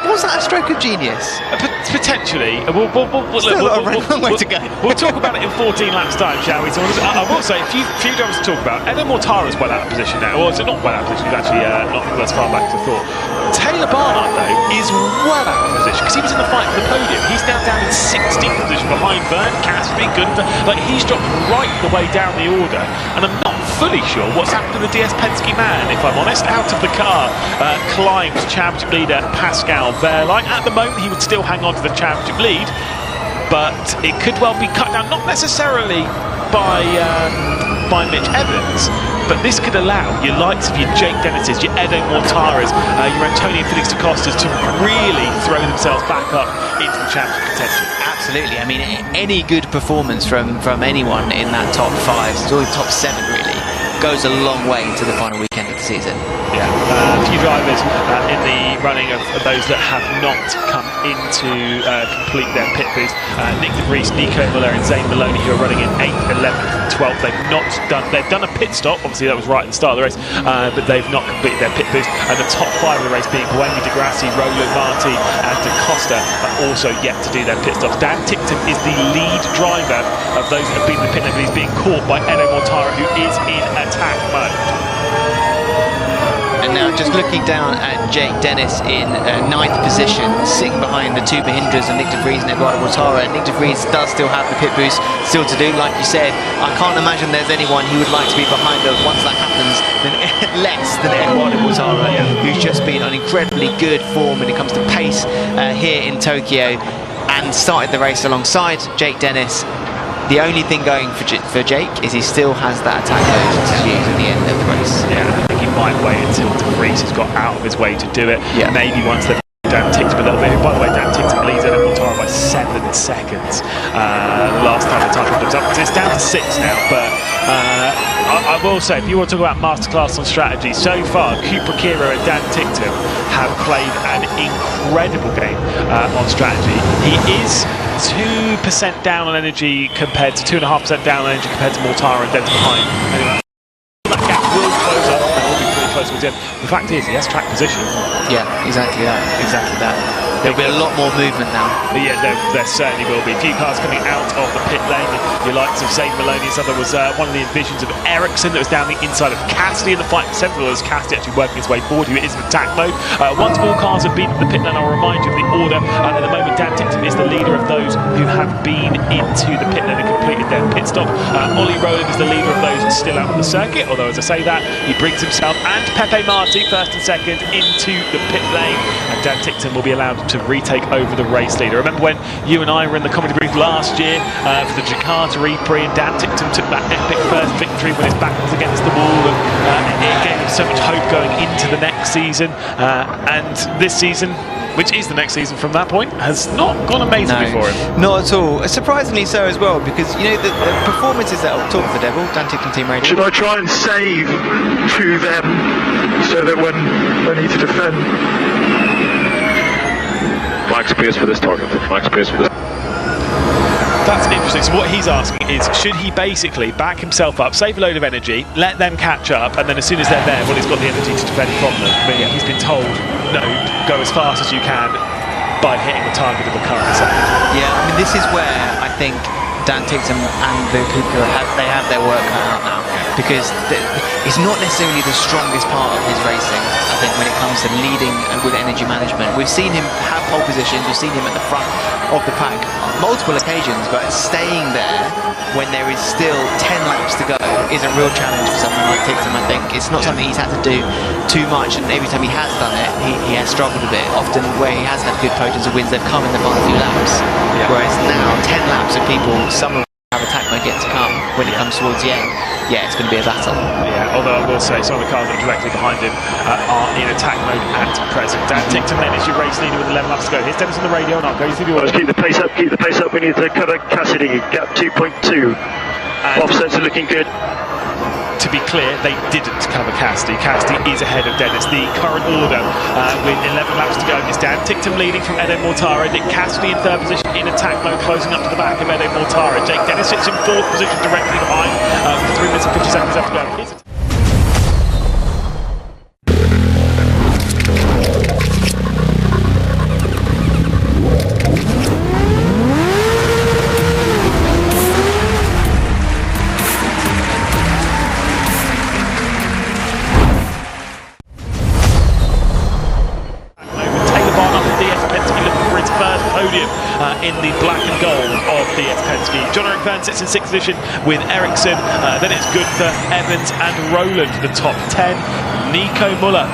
Was that a stroke of genius? Potentially. Still a long way to go. We'll talk about it in 14 laps time, shall we? So I will say, a few drivers to talk about. Edo Mortara's well out of position now. Well, it's not well out of position. He's actually not as far back as I thought. Taylor Barnard, though, is well out of position because he was in the fight for the podium. He's now down in 16th position behind Vern Cassidy, Gunther. Like, he's dropped right the way down the order, and I'm not fully sure what's happened to the DS Penske man, if I'm honest. Out of the car climbs championship leader Pascal Wehrlein. At the moment, he would still hang on to the championship lead, but it could well be cut down, not necessarily by Mitch Evans, but this could allow your likes of your Jake Dennis's, your Edo Mortaras, your Antonio Felix da Costas to really throw themselves back up into the championship contention. Absolutely. I mean, any good performance from anyone in that top 5, or top 7 really, goes a long way into the final weekend of the season. Yeah, a few drivers in the running of those that have not come in to complete their pit boost. Nick De Vries, Nico Muller and Zane Maloney, who are running in 8th, 11th and 12th. They've done a pit stop, obviously that was right at the start of the race, but they've not completed their pit boost. And the top 5 of the race being Buemi, Di Grassi, Roland Marti and da Costa are also yet to do their pit stops. Dan Tickton is the lead driver of those that have been in the pit lane, but he's being caught by Edo Mortara, who is in attack mode. And now just looking down at Jake Dennis in 9th position, sitting behind the 2 Mahindras and Nick De Vries and Eduardo Mortara. Nick De Vries does still have the pit boost still to do, like you said. I can't imagine there's anyone he would like to be behind of once that happens, less than Eduardo Mortara, who's just been on incredibly good form when it comes to pace here in Tokyo, and started the race alongside Jake Dennis. The only thing going for Jake is he still has that attack mode to use at the end of the race. Yeah, I think he might wait until De Vries has got out of his way to do it. Yeah. Maybe once they've Dan Tickton a little bit. By the way, Dan Tickton leads Edo Mortara by 7 seconds. Last time the time was up, so it's down to 6 now. But I will say, if you want to talk about masterclass on strategy, so far Cooper Kiro and Dan Tickton have played an incredible game on strategy. He is 2% down on energy compared to 2.5% down on energy compared to Mortara and Dennis behind. Anyway, that gap will close up and will be pretty close towards the end. The fact is, he has track position. Yeah, exactly that. Exactly that. There'll be a lot more movement now. Yeah, there certainly will be. A few cars coming out of the pit lane. Your likes of Zane Maloney. So there was one of the envisions of Ericsson that was down the inside of Cassidy in the fight for 7th. There was Cassidy actually working his way forward, who is in attack mode. Once all cars have been in the pit lane, I'll remind you of the order. At the moment, Dan Tickton is the leader of those who have been into the pit lane and completed their pit stop. Ollie Rowland is the leader of those still out on the circuit, although as I say that, he brings himself and Pepe Marti, 1st and 2nd, into the pit lane, and Dan Tickton will be allowed to retake over the race leader. Remember when you and I were in the comedy booth last year for the Jakarta E-Prix, and Dan Tickton took that epic first victory when his back was against the wall, and it gave him so much hope going into the next season, and this season, which is the next season from that point, has not gone amazingly for him. Not at all. Surprisingly so as well, because you know the performances that talk of the devil, Dan Tickton Team Radio. Should I try and save to them so that when I need to defend? Max pace for this target. Max pace for this. That's interesting. So what he's asking is, should he basically back himself up, save a load of energy, let them catch up, and then as soon as they're there, well, he's got the energy to defend from them. I mean, he's been told, no, go as fast as you can by hitting the target of the current second. Yeah, I mean, this is where I think Dan Tickton and the Kuka have their work cut out now, because it's not necessarily the strongest part of his racing. I think when it comes to leading with energy management, we've seen him have pole positions, we've seen him at the front of the pack on multiple occasions, but staying there when there is still 10 laps to go is a real challenge for someone like Tickton. I think it's not something he's had to do too much, and every time he has done it, he has struggled a bit. Often where he has had good podiums or wins, they've come in the final few laps, whereas now 10 laps of people, some of them have attack mode yet to come when it comes towards the end. Yeah, it's going to be a battle. Yeah, although I will say some of the cars that are directly behind him are in attack mode at present. Dan Tickton then is your race leader with 11 laps to go. Here's Dennis on the radio, and I'll go through the order. Keep the pace up, keep the pace up. We need to cover Cassidy, gap 2.2. Offsets are looking good. To be clear, they didn't cover Cassidy. Cassidy is ahead of Dennis. The current order with 11 laps to go is Dan Tickton leading from Edo Mortara, Nick Cassidy in third position in attack mode, closing up to the back of Edo Mortara. Jake Dennis sits in fourth position directly behind with 3 minutes and 50 seconds left to go. In the black and gold of DS Penske. John-Eric Verne sits in 6th position with Ericsson, then it's Gunther, Evans and Roland, the top 10. Nico Muller,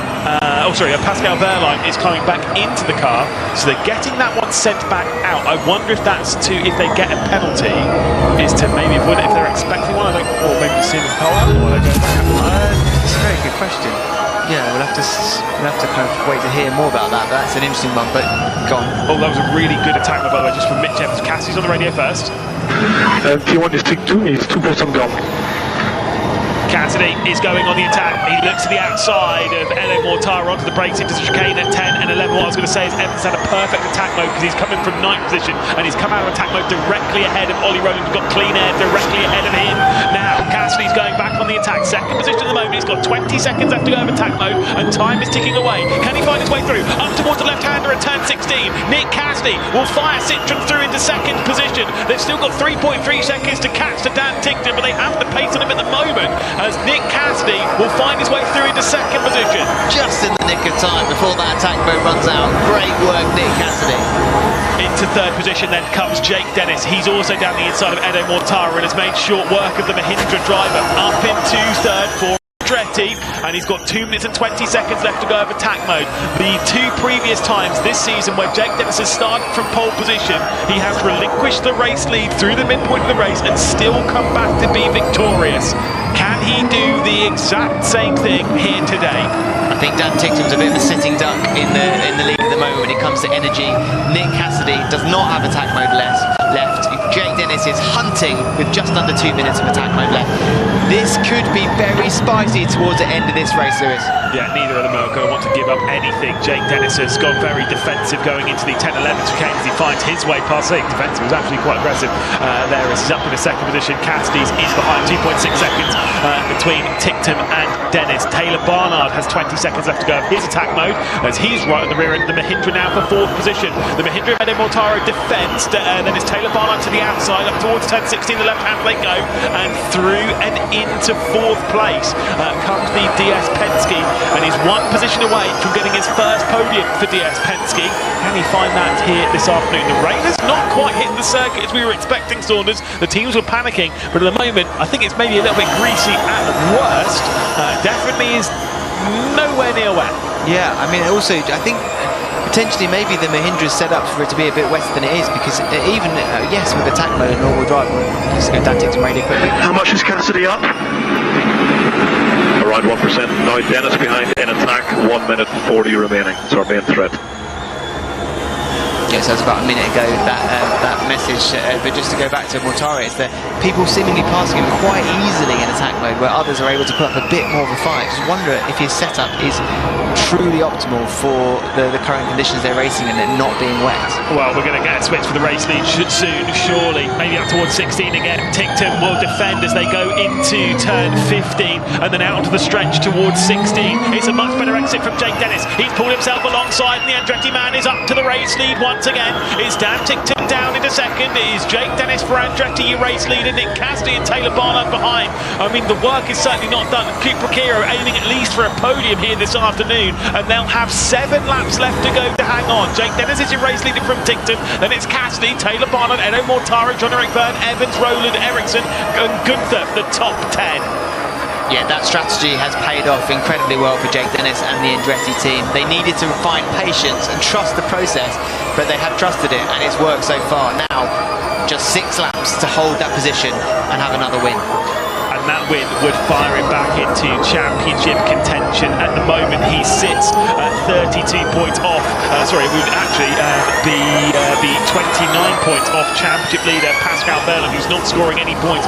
Pascal Wehrlein is coming back into the car, so they're getting that one sent back out. I wonder if that's if they get a penalty, is to maybe avoid it if they're expecting one, or maybe see them pull out, or they go back. It's a very good question. Yeah, we'll have to kind of wait to hear more about that. That's an interesting one, but go on. Oh, that was a really good attack, by the way, just from Mitch Evans. Cassie's on the radio first. P1 is 2 bottom gone. Cassidy is going on the attack. He looks to the outside of Edo Mortara onto the brakes into the chicane at 10 and 11. What I was going to say is Evans had a perfect attack mode because he's coming from 9th position and he's come out of attack mode directly ahead of Ollie Rowland, who's got clean air directly ahead of him. Now Cassidy's going back on the attack. 2nd position at the moment. He's got 20 seconds left to go of attack mode and time is ticking away. Can he find his way through? Up towards the left-hander at turn 16. Nick Cassidy will fire Citroen through into 2nd position. They've still got 3.3 seconds to catch to Dan Tickton, but they have the pace on him at the moment as Nick Cassidy will find his way through into 2nd position. Just in the nick of time before that attack mode runs out. Great work, Nick Cassidy. Into 3rd position then comes Jake Dennis. He's also down the inside of Edo Mortara and has made short work of the Mahindra driver. Up into 3rd for Andretti, and he's got 2 minutes and 20 seconds left to go of attack mode. The 2 previous times this season where Jake Dennis has started from pole position, he has relinquished the race lead through the midpoint of the race and still come back to be victorious. Can he do the exact same thing here today? I think Dan Tickton's a bit of a sitting duck in the league at the moment when it comes to energy. Nick Cassidy does not have attack mode left. Jake Dennis is hunting with just under 2 minutes of attack mode left. This could be very spicy towards the end of this race, Lewis. Yeah, neither of them are going to want to give up anything. Jake Dennis has gone very defensive going into the 10-11 chicane as he finds his way past 8. Defensive was actually quite aggressive there as he's up in the 2nd position. Cassidy's is behind, 2.6 seconds between Tickton and Dennis. Taylor Barnard has 20 seconds left to go of his attack mode as he's right on the rear end of the Mahindra now for 4th position. The Mahindra Edo Mortara defends, then it's Taylor Barnard to the outside, up towards turn 16, the left hand they go, and through and into 4th place comes the DS Penske, and he's 1 position away from getting his first podium for DS Penske. Can he find that here this afternoon? The rain has not quite hit the circuit as we were expecting, Saunders. The teams were panicking, but at the moment I think it's maybe a little bit greasy at worst. Definitely is nowhere near wet. Yeah, I mean, also I think potentially maybe the Mahindra is set up for it to be a bit wetter than it is, because even yes, with attack mode and normal drive, let's go Dan Tickton radio quickly. How much is Cassidy up? around 1%. Now Dennis behind in attack, 1 minute 40 remaining. It's our main threat. Yes, that was about a minute ago, that message, but just to go back to Mortara, it's that people seemingly passing him quite easily in attack mode, where others are able to put up a bit more of a fight. Just wonder if his setup is truly optimal for the current conditions they're racing in, and not being wet. Well, we're going to get a switch for the race lead soon, surely. Maybe up towards 16 again. Ticton will defend as they go into turn 15 and then out onto the stretch towards 16. It's a much better exit from Jake Dennis. He's pulled himself alongside, and the Andretti man is up to the race lead once again. It's Dan Ticton down into second. It is Jake Dennis for Andretti, your race leader. Nick Cassidy and Taylor Barnard behind. I mean, the work is certainly not done. Cooper Kiro aiming at least for a podium here this afternoon, and they'll have 7 laps left to go to hang on. Jake Dennis is your race leader from Ticton. Then it's Cassidy, Taylor Barnard, Edo Mortara, John-Eric Byrne, Evans, Roland, Ericsson, and Gunther, the top 10. Yeah, that strategy has paid off incredibly well for Jake Dennis and the Andretti team. They needed to find patience and trust the process, but they have trusted it, and it's worked so far. Now, just 6 laps to hold that position and have another win. And that win would fire him back into championship contention. At the moment, he sits at 32 points off. Sorry, it would actually be 29 points off championship leader Pascal Wehrlein, who's not scoring any points.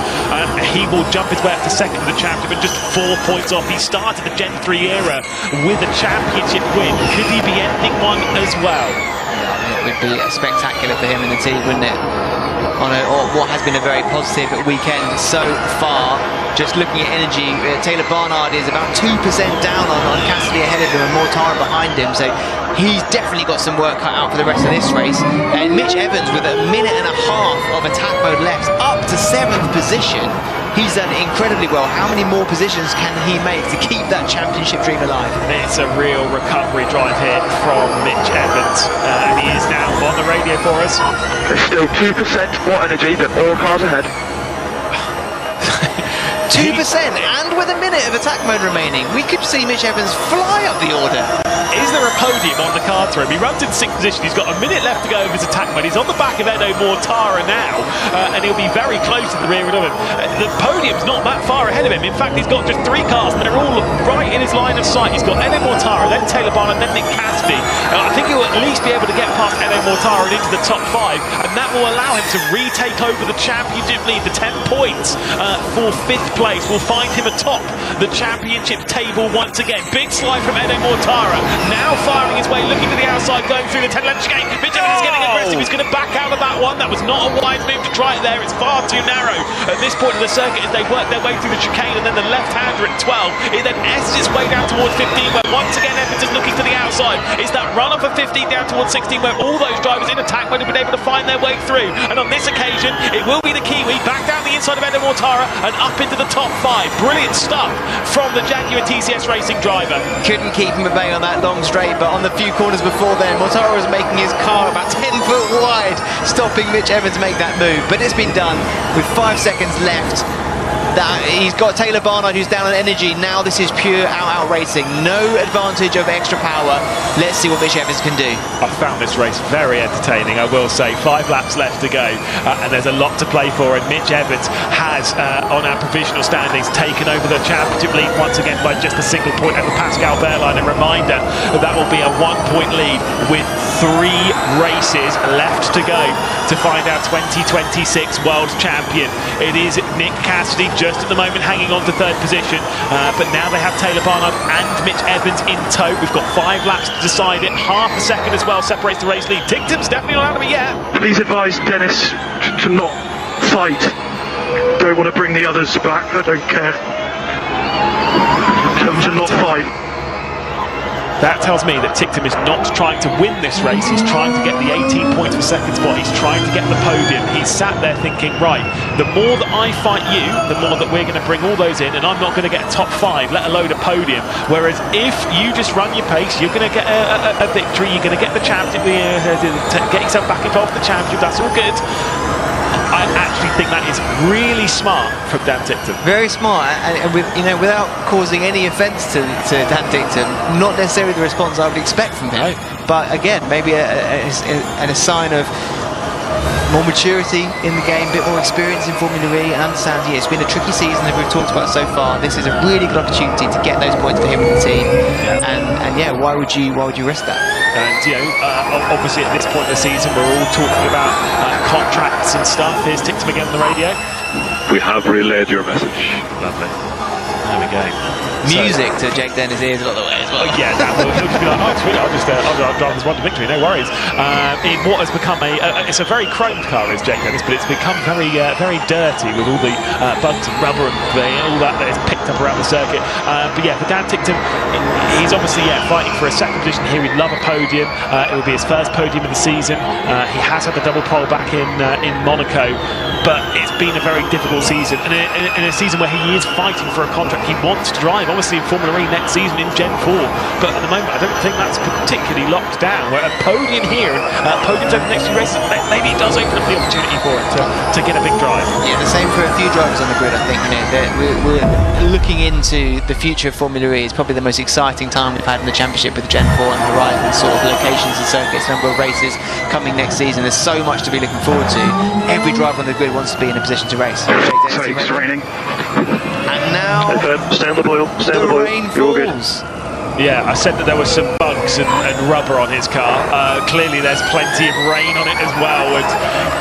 He will jump his way up to second in the championship, and just 4 points off. He started the Gen 3 era with a championship win. Could he be ending one as well? It would be spectacular for him and the team, wouldn't it? On what has been a very positive weekend so far. Just looking at energy, Taylor Barnard is about 2% down on Cassidy ahead of him, and Mortara behind him, so he's definitely got some work cut out for the rest of this race. And Mitch Evans, with a minute and a half of attack mode left, up to 7th position. He's done incredibly well. How many more positions can he make to keep that championship dream alive? It's a real recovery drive here from Mitch Evans, and he is now on the radio for us. There's still 2% more energy than all cars ahead. 2%, and with a minute of attack mode remaining, we could see Mitch Evans fly up the order. Is there a podium on the card for him? He runs in 6th position. He's got a minute left to go of his attack mode. He's on the back of Edo Mortara now, and he'll be very close to the rear end of him. The podium's not that far ahead of him. In fact, he's got just 3 cars, and they're all right in his line of sight. He's got Edo Mortara, then Taylor Barnard, then Nick Cassidy. I think he'll at least be able to get past Edo Mortara and into the top 5, and that will allow him to retake over the championship lead. The 10 points for 5th place will find him atop the championship table once again. Big slide from Edo Mortara. Now firing his way, looking to the outside, going through the 10-length chicane. Mitch Evans is getting aggressive. He's going to back out of that one. That was not a wise move to try it there. It's far too narrow at this point of the circuit as they work their way through the chicane, and then the left-hander at 12. It then S's its way down towards 15, where once again Evans is looking to the outside. It's that run-up of 15 down towards 16, where all those drivers in attack mode have been able to find their way through. And on this occasion, it will be the Kiwi back down the inside of Edo Mortara and up into the top 5. Brilliant stuff from the Jaguar TCS Racing driver. Couldn't keep him at bay on that long straight, but on the few corners before then, Mortara was making his car about 10 foot wide, stopping Mitch Evans make that move. But it's been done with 5 seconds left. He's got Taylor Barnard, who's down on energy. Now this is pure out racing. No advantage of extra power. Let's see what Mitch Evans can do. I found this race very entertaining, I will say. 5 laps left to go, and there's a lot to play for, and Mitch Evans has, on our provisional standings, taken over the championship lead once again by just a single point over Pascal Wehrlein. A reminder that will be a 1-point lead with 3 races left to go to find our 2026 World Champion. It is Nick Cassidy just at the moment hanging on to 3rd position, but now they have Taylor Barnard and Mitch Evans in tow. We've got 5 laps to decide it. Half a second as well separates the race lead. Ticton's definitely not out of it yet. Please advise Dennis to not fight. Don't want to bring the others back, I don't care. Tell them to not fight. That tells me that Ticton is not trying to win this race. He's trying to get the 18 points for 2nd spot. He's trying to get the podium. He's sat there thinking, right, the more that I fight you, the more that we're going to bring all those in, and I'm not going to get a top 5, let alone a podium. Whereas if you just run your pace, you're going to get a victory. You're going to get the championship, get yourself back involved in the championship. That's all good. I actually think that is really smart from Dan Ticton. Very smart, and with, without causing any offence to Dan Ticton, not necessarily the response I would expect from him. Right. But again, maybe a sign of more maturity in the game, a bit more experience in Formula E, and understands, it's been a tricky season that we've talked about so far. This is a really good opportunity to get those points for him and the team. And yeah, why would you risk that? And obviously at this point in the season, we're all talking about contracts and stuff. Here's Tictum again on the radio. We have relayed your message. Lovely. There we go. Music to Jake Dennis' ears a lot of the way as well. Yeah, he'll just be like, oh, sweet, I'll drive this one to victory, no worries. In what has become it's a very chromed car, is Jake Dennis, but it's become very dirty with all the bugs and rubber and all that is picked up around the circuit. But yeah, for Dan Tictum, he's obviously fighting for a second position here. He'd love a podium. It would be his first podium of the season. He has had the double pole back in Monaco, but it's been a very difficult season, and in a season where he is fighting for a contract he wants to drive, obviously in Formula E next season in Gen 4, but at the moment I don't think that's particularly locked down. Where a podium here, podiums over the next few races, maybe it does open up the opportunity for him to get a big drive. Yeah, the same for a few drivers on the grid. I think we're looking into the future of Formula E. It's probably the most exciting time we've had in the championship with Gen 4 and Horizon sort of locations and circuits, number of races coming next season. There's so much to be looking forward to. Every driver on the grid wants to be in a position to race. It's raining. And now stay on the boil. Stay on the boil. rain You're all good. falls. Yeah, I said that there were some bugs and rubber on his car. Clearly there's plenty of rain on it as well, and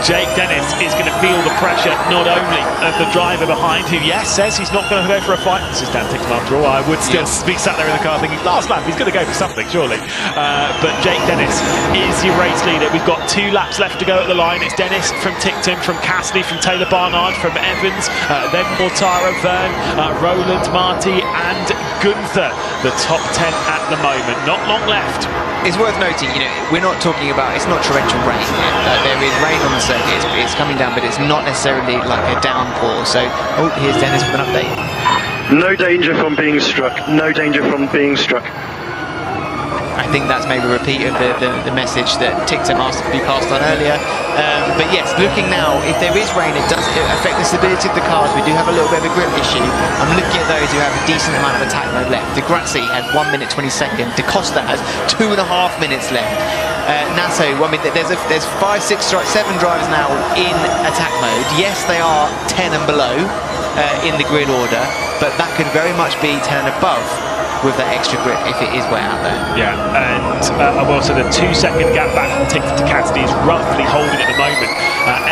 Jake Dennis is going to feel the pressure not only of the driver behind, who says he's not going to go for a fight. This is Dan Tictum after all. I would still be sat there in the car thinking, last lap he's going to go for something surely. But Jake Dennis is your race leader. We've got 2 laps left to go at the line. It's Dennis from Tictum, from Cassidy, from Taylor Barnard, from Evans, then Mortara, Verne, Roland, Marty and Gunther, the top 10 at the moment. Not long left. It's worth noting, we're not talking about, it's not torrential rain here. There is rain on the circuit, it's coming down, but it's not necessarily like a downpour. So, here's Dennis with an update. No danger from being struck. No danger from being struck. I think that's maybe a repeat of the message that Tictum asked to be passed on earlier. But yes, looking now, if there is rain, it does affect the stability of the cars. We do have a little bit of a grip issue. I'm looking at those who have a decent amount of attack mode left. De Grazzi has 1 minute 22. De Costa has 2.5 minutes left. Nasso, there's 5, 6, 7 drivers now in attack mode. Yes, they are 10 and below in the grid order, but that could very much be 10 above with that extra grip if it is way out there. Yeah, and I will say the 2-second gap back from Tictum to Cassidy is roughly holding at the moment.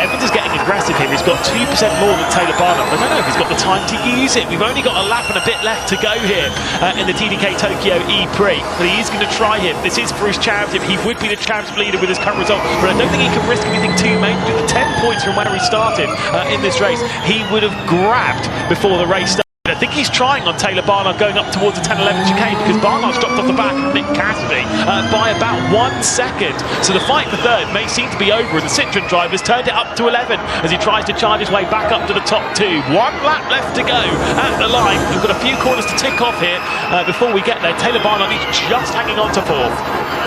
Evans is getting aggressive here. He's got 2% more than Taylor Barnard. I don't know if he's got the time to use it. We've only got a lap and a bit left to go here in the TDK Tokyo E-Prix, but he is going to try him. This is for his championship. He would be the championship leader with his current result, but I don't think he can risk anything too major. With the 10 points from where he started in this race, he would have grabbed before the race started. I think he's trying on Taylor Barnard going up towards the 10-11 chicane, because Barnard's dropped off the back of Nick Cassidy by about 1 second. So the fight for third may seem to be over, and the Citroen driver's turned it up to 11 as he tries to charge his way back up to the top 2. 1 lap left to go at the line. We've got a few corners to tick off here before we get there. Taylor Barnard is just hanging on to 4th.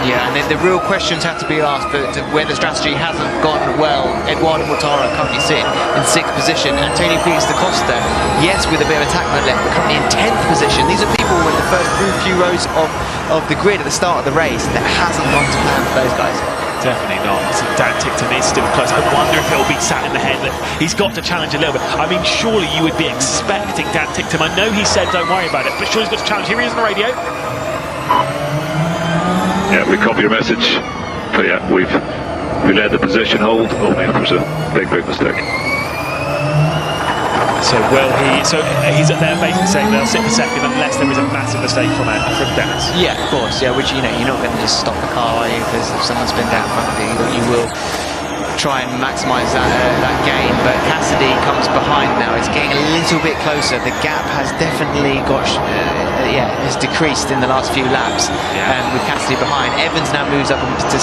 Yeah, and then the real questions have to be asked where the strategy hasn't gone well. Eduardo Mortara currently sitting in 6th position. Antonio Felix da Costa, yes, with a bit of attack mode left, but currently in 10th position. These are people in the first few rows of the grid at the start of the race. That hasn't gone to plan for those guys. Definitely not. Dan Tictum is still close. I wonder if it'll be sat in the head that he's got to challenge a little bit. I mean, surely you would be expecting Dan Tictum. I know he said don't worry about it, but surely he's got to challenge. Here he is on the radio. Yeah, we copy your message. But yeah, we've relayed the position hold, only if there's a big mistake. So he's there basically saying they'll sit for second unless there is a massive mistake from Dennis. Yeah, of course. Yeah, which you're not going to just stop the car, are you? Because if someone's been down in front of you, you will try and maximise that gain. But Cassidy comes behind now. It's getting a little bit closer. The gap has definitely got has decreased in the last few laps. With Cassidy behind, Evans now moves up to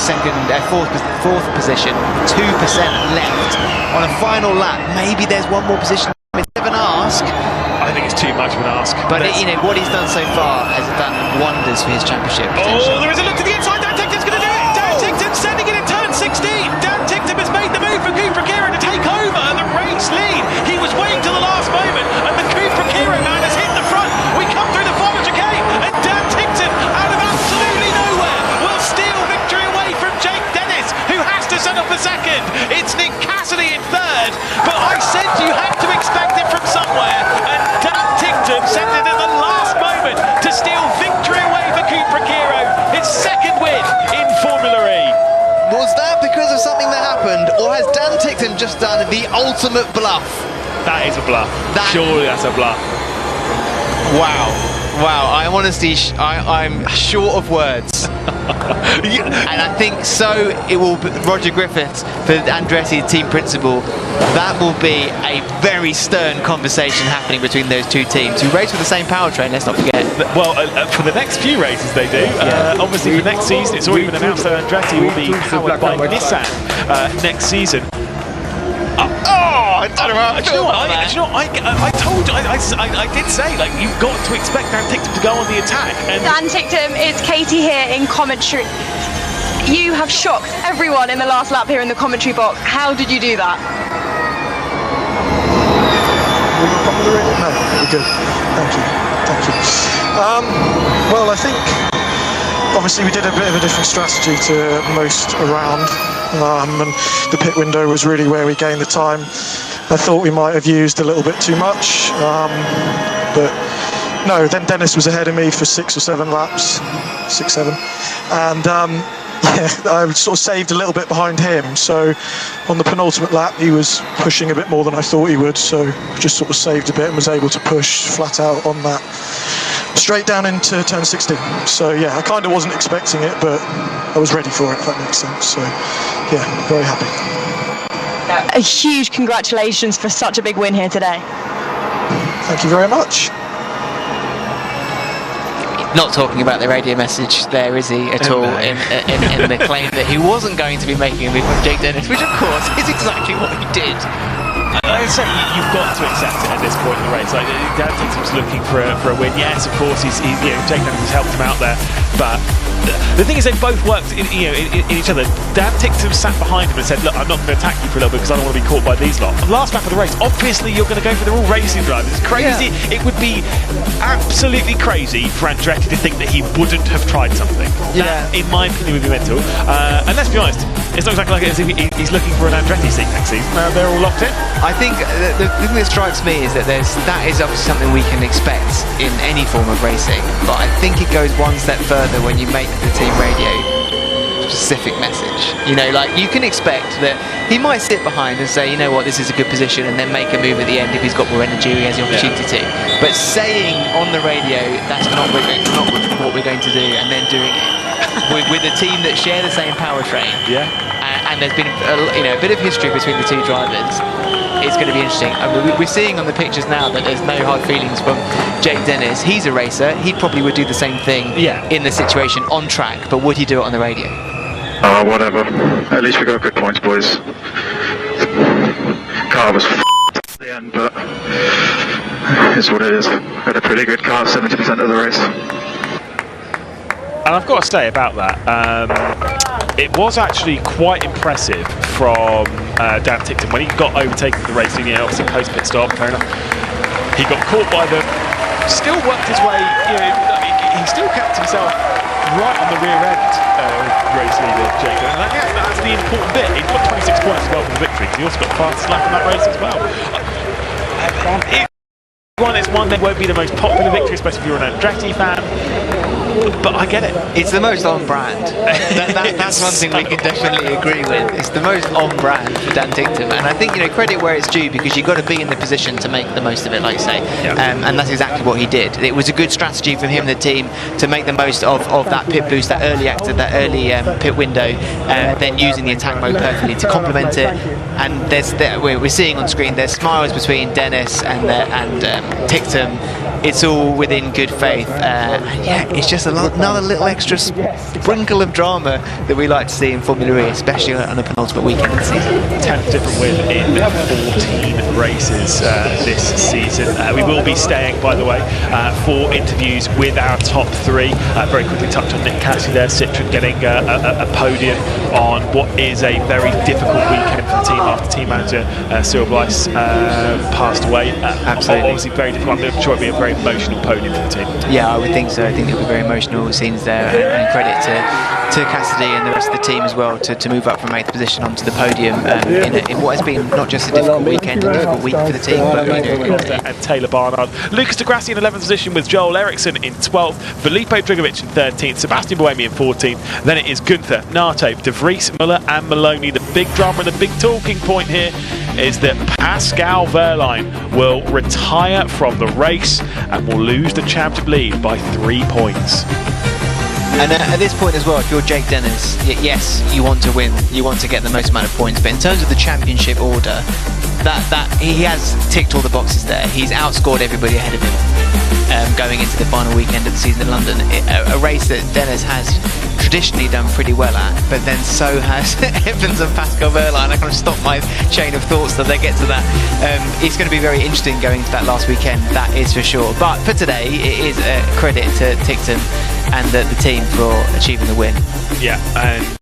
fourth position. 2% left on a final lap. Maybe there's one more position. It's a bit of an ask. I think it's too much of an ask. But what he's done so far has done wonders for his championship. Oh, there is a look to the inside. Dan Tictum's going to do it. Dan Tictum sending it in turn 16. Dan Tictum has made the move for Cupra Kira to take over the race lead. He was waiting till the last moment, and the Cupra Kira man has hit the front. We come through the final chicane, and Dan Tictum, out of absolutely nowhere, will steal victory away from Jake Dennis, who has to set up a second. It's Nick Cassidy just done the ultimate bluff. That is a bluff. Surely that's a bluff. Wow, I'm honestly, I'm short of words. And I think so it will be Roger Griffiths for Andretti, the team principal. That will be a very stern conversation happening between those two teams who race with the same powertrain, let's not forget. Well, for the next few races they do. Obviously for next season, it's already been announced that Andretti will be powered by Nissan next season. I don't know how I feel about that. I told you, I did say, like, you've got to expect Dan Ticktum to go on the attack. And Dan Ticktum, it's Katie here in commentary. You have shocked everyone in the last lap here in the commentary box. How did you do that? No, very good. Thank you. Well, I think obviously we did a bit of a different strategy to most around, and the pit window was really where we gained the time. I thought we might have used a little bit too much, but no, then Dennis was ahead of me for 6 or 7 laps, 6, 7, and I sort of saved a little bit behind him. So on the penultimate lap he was pushing a bit more than I thought he would, so just sort of saved a bit and was able to push flat out on that straight down into turn 16. So yeah, I kind of wasn't expecting it, but I was ready for it, if that makes sense. So yeah, very happy. A huge congratulations for such a big win here today. Thank you very much. Not talking about the radio message there, is he, at all, in the claim that he wasn't going to be making a move on Jake Dennis, which of course is exactly what he did. I say you've got to accept it at this point in the race. Like, Dan Ticktum's looking for a win. Yes, of course, Jake Dennis has helped him out there, but the thing is, they both worked in each other. Dan Ticktum sat behind him and said, "Look, I'm not going to attack you for a little bit because I don't want to be caught by these lot." Last lap of the race, obviously you're going to go for, they're all racing drivers. It's crazy. Yeah. It would be absolutely crazy for Andretti to think that he wouldn't have tried something. Yeah. That, in my opinion, would be mental. And let's be honest, it's not exactly like as if he's looking for an Andretti seat next season. They're all locked in. I think the thing that strikes me is that that is obviously something we can expect in any form of racing, but I think it goes one step further when you make the team radio specific message. You know, like, you can expect that he might sit behind and say, you know what, this is a good position, and then make a move at the end if he's got more energy, he has the opportunity to. But saying on the radio, that's not what we're going to do, and then doing it with a team that share the same powertrain. Yeah. And there's been a bit of history between the two drivers. It's going to be interesting. I mean, we're seeing on the pictures now that there's no hard feelings from Jake Dennis. He's a racer. He probably would do the same thing in the situation on track, but would he do it on the radio? Whatever. At least we got good points, boys. Car was at the end, but it's what it is. Had a pretty good car 70% of the race. And I've got to say about that, it was actually quite impressive from Dan Ticktum when he got overtaken for the race. Obviously post pit stop, fair enough. He got caught by them, still worked his way. He still kept himself right on the rear end race leader, Jacob. And that's the important bit. He got 26 points as well for the victory. He also got the fastest lap in that race as well. It's one that won't be the most popular victory, especially if you're an Andretti fan. But I get it. It's the most on brand. That's one thing we can definitely agree with. It's the most on brand for Dan Ticktum, and I think credit where it's due, because you've got to be in the position to make the most of it, like you say. And that's exactly what he did. It was a good strategy from him and the team to make the most of that pit boost, that early pit window, then using the attack mode perfectly to complement it. And we're seeing on screen there's smiles between Dennis and Ticktum. It's all within good faith. It's just another little extra sprinkle of drama that we like to see in Formula E, especially on a penultimate weekend of the season. 10th different win in 14 races this season. We will be staying, by the way, for interviews with our top 3. Very quickly touch on Nick Cassidy there, Citroën getting a podium on what is a very difficult weekend for the team after team manager Cyril Blyce passed away. Absolutely. Obviously very difficult. I'm sure it'll be a very emotional podium for the team. Yeah, I would think so. I think it'll be very emotional scenes there, and credit Cassidy and the rest of the team as well to move up from 8th position onto the podium in what has been not just a difficult weekend, a difficult week for the team, but and Taylor Barnard. Lucas de Grassi in 11th position with Joel Eriksson in 12th, Felipe Drigovic in 13th, Sebastian Buemi in 14th. Then it is Gunther, Nato, De Vries, Muller and Maloney. The big drama and the big talking point here is that Pascal Wehrlein will retire from the race and will lose the championship lead by 3 points. And at this point as well, if you're Jake Dennis, yes, you want to win, you want to get the most amount of points, but in terms of the championship order, that he has ticked all the boxes there. He's outscored everybody ahead of him going into the final weekend of the season in London. A race that Dennis has traditionally done pretty well at, but then so has Evans and Pascal Wehrlein. I kind of stopped my chain of thoughts that they get to that. It's going to be very interesting going into that last weekend, that is for sure. But for today, it is a credit to Tickton and the team for achieving the win. Yeah, and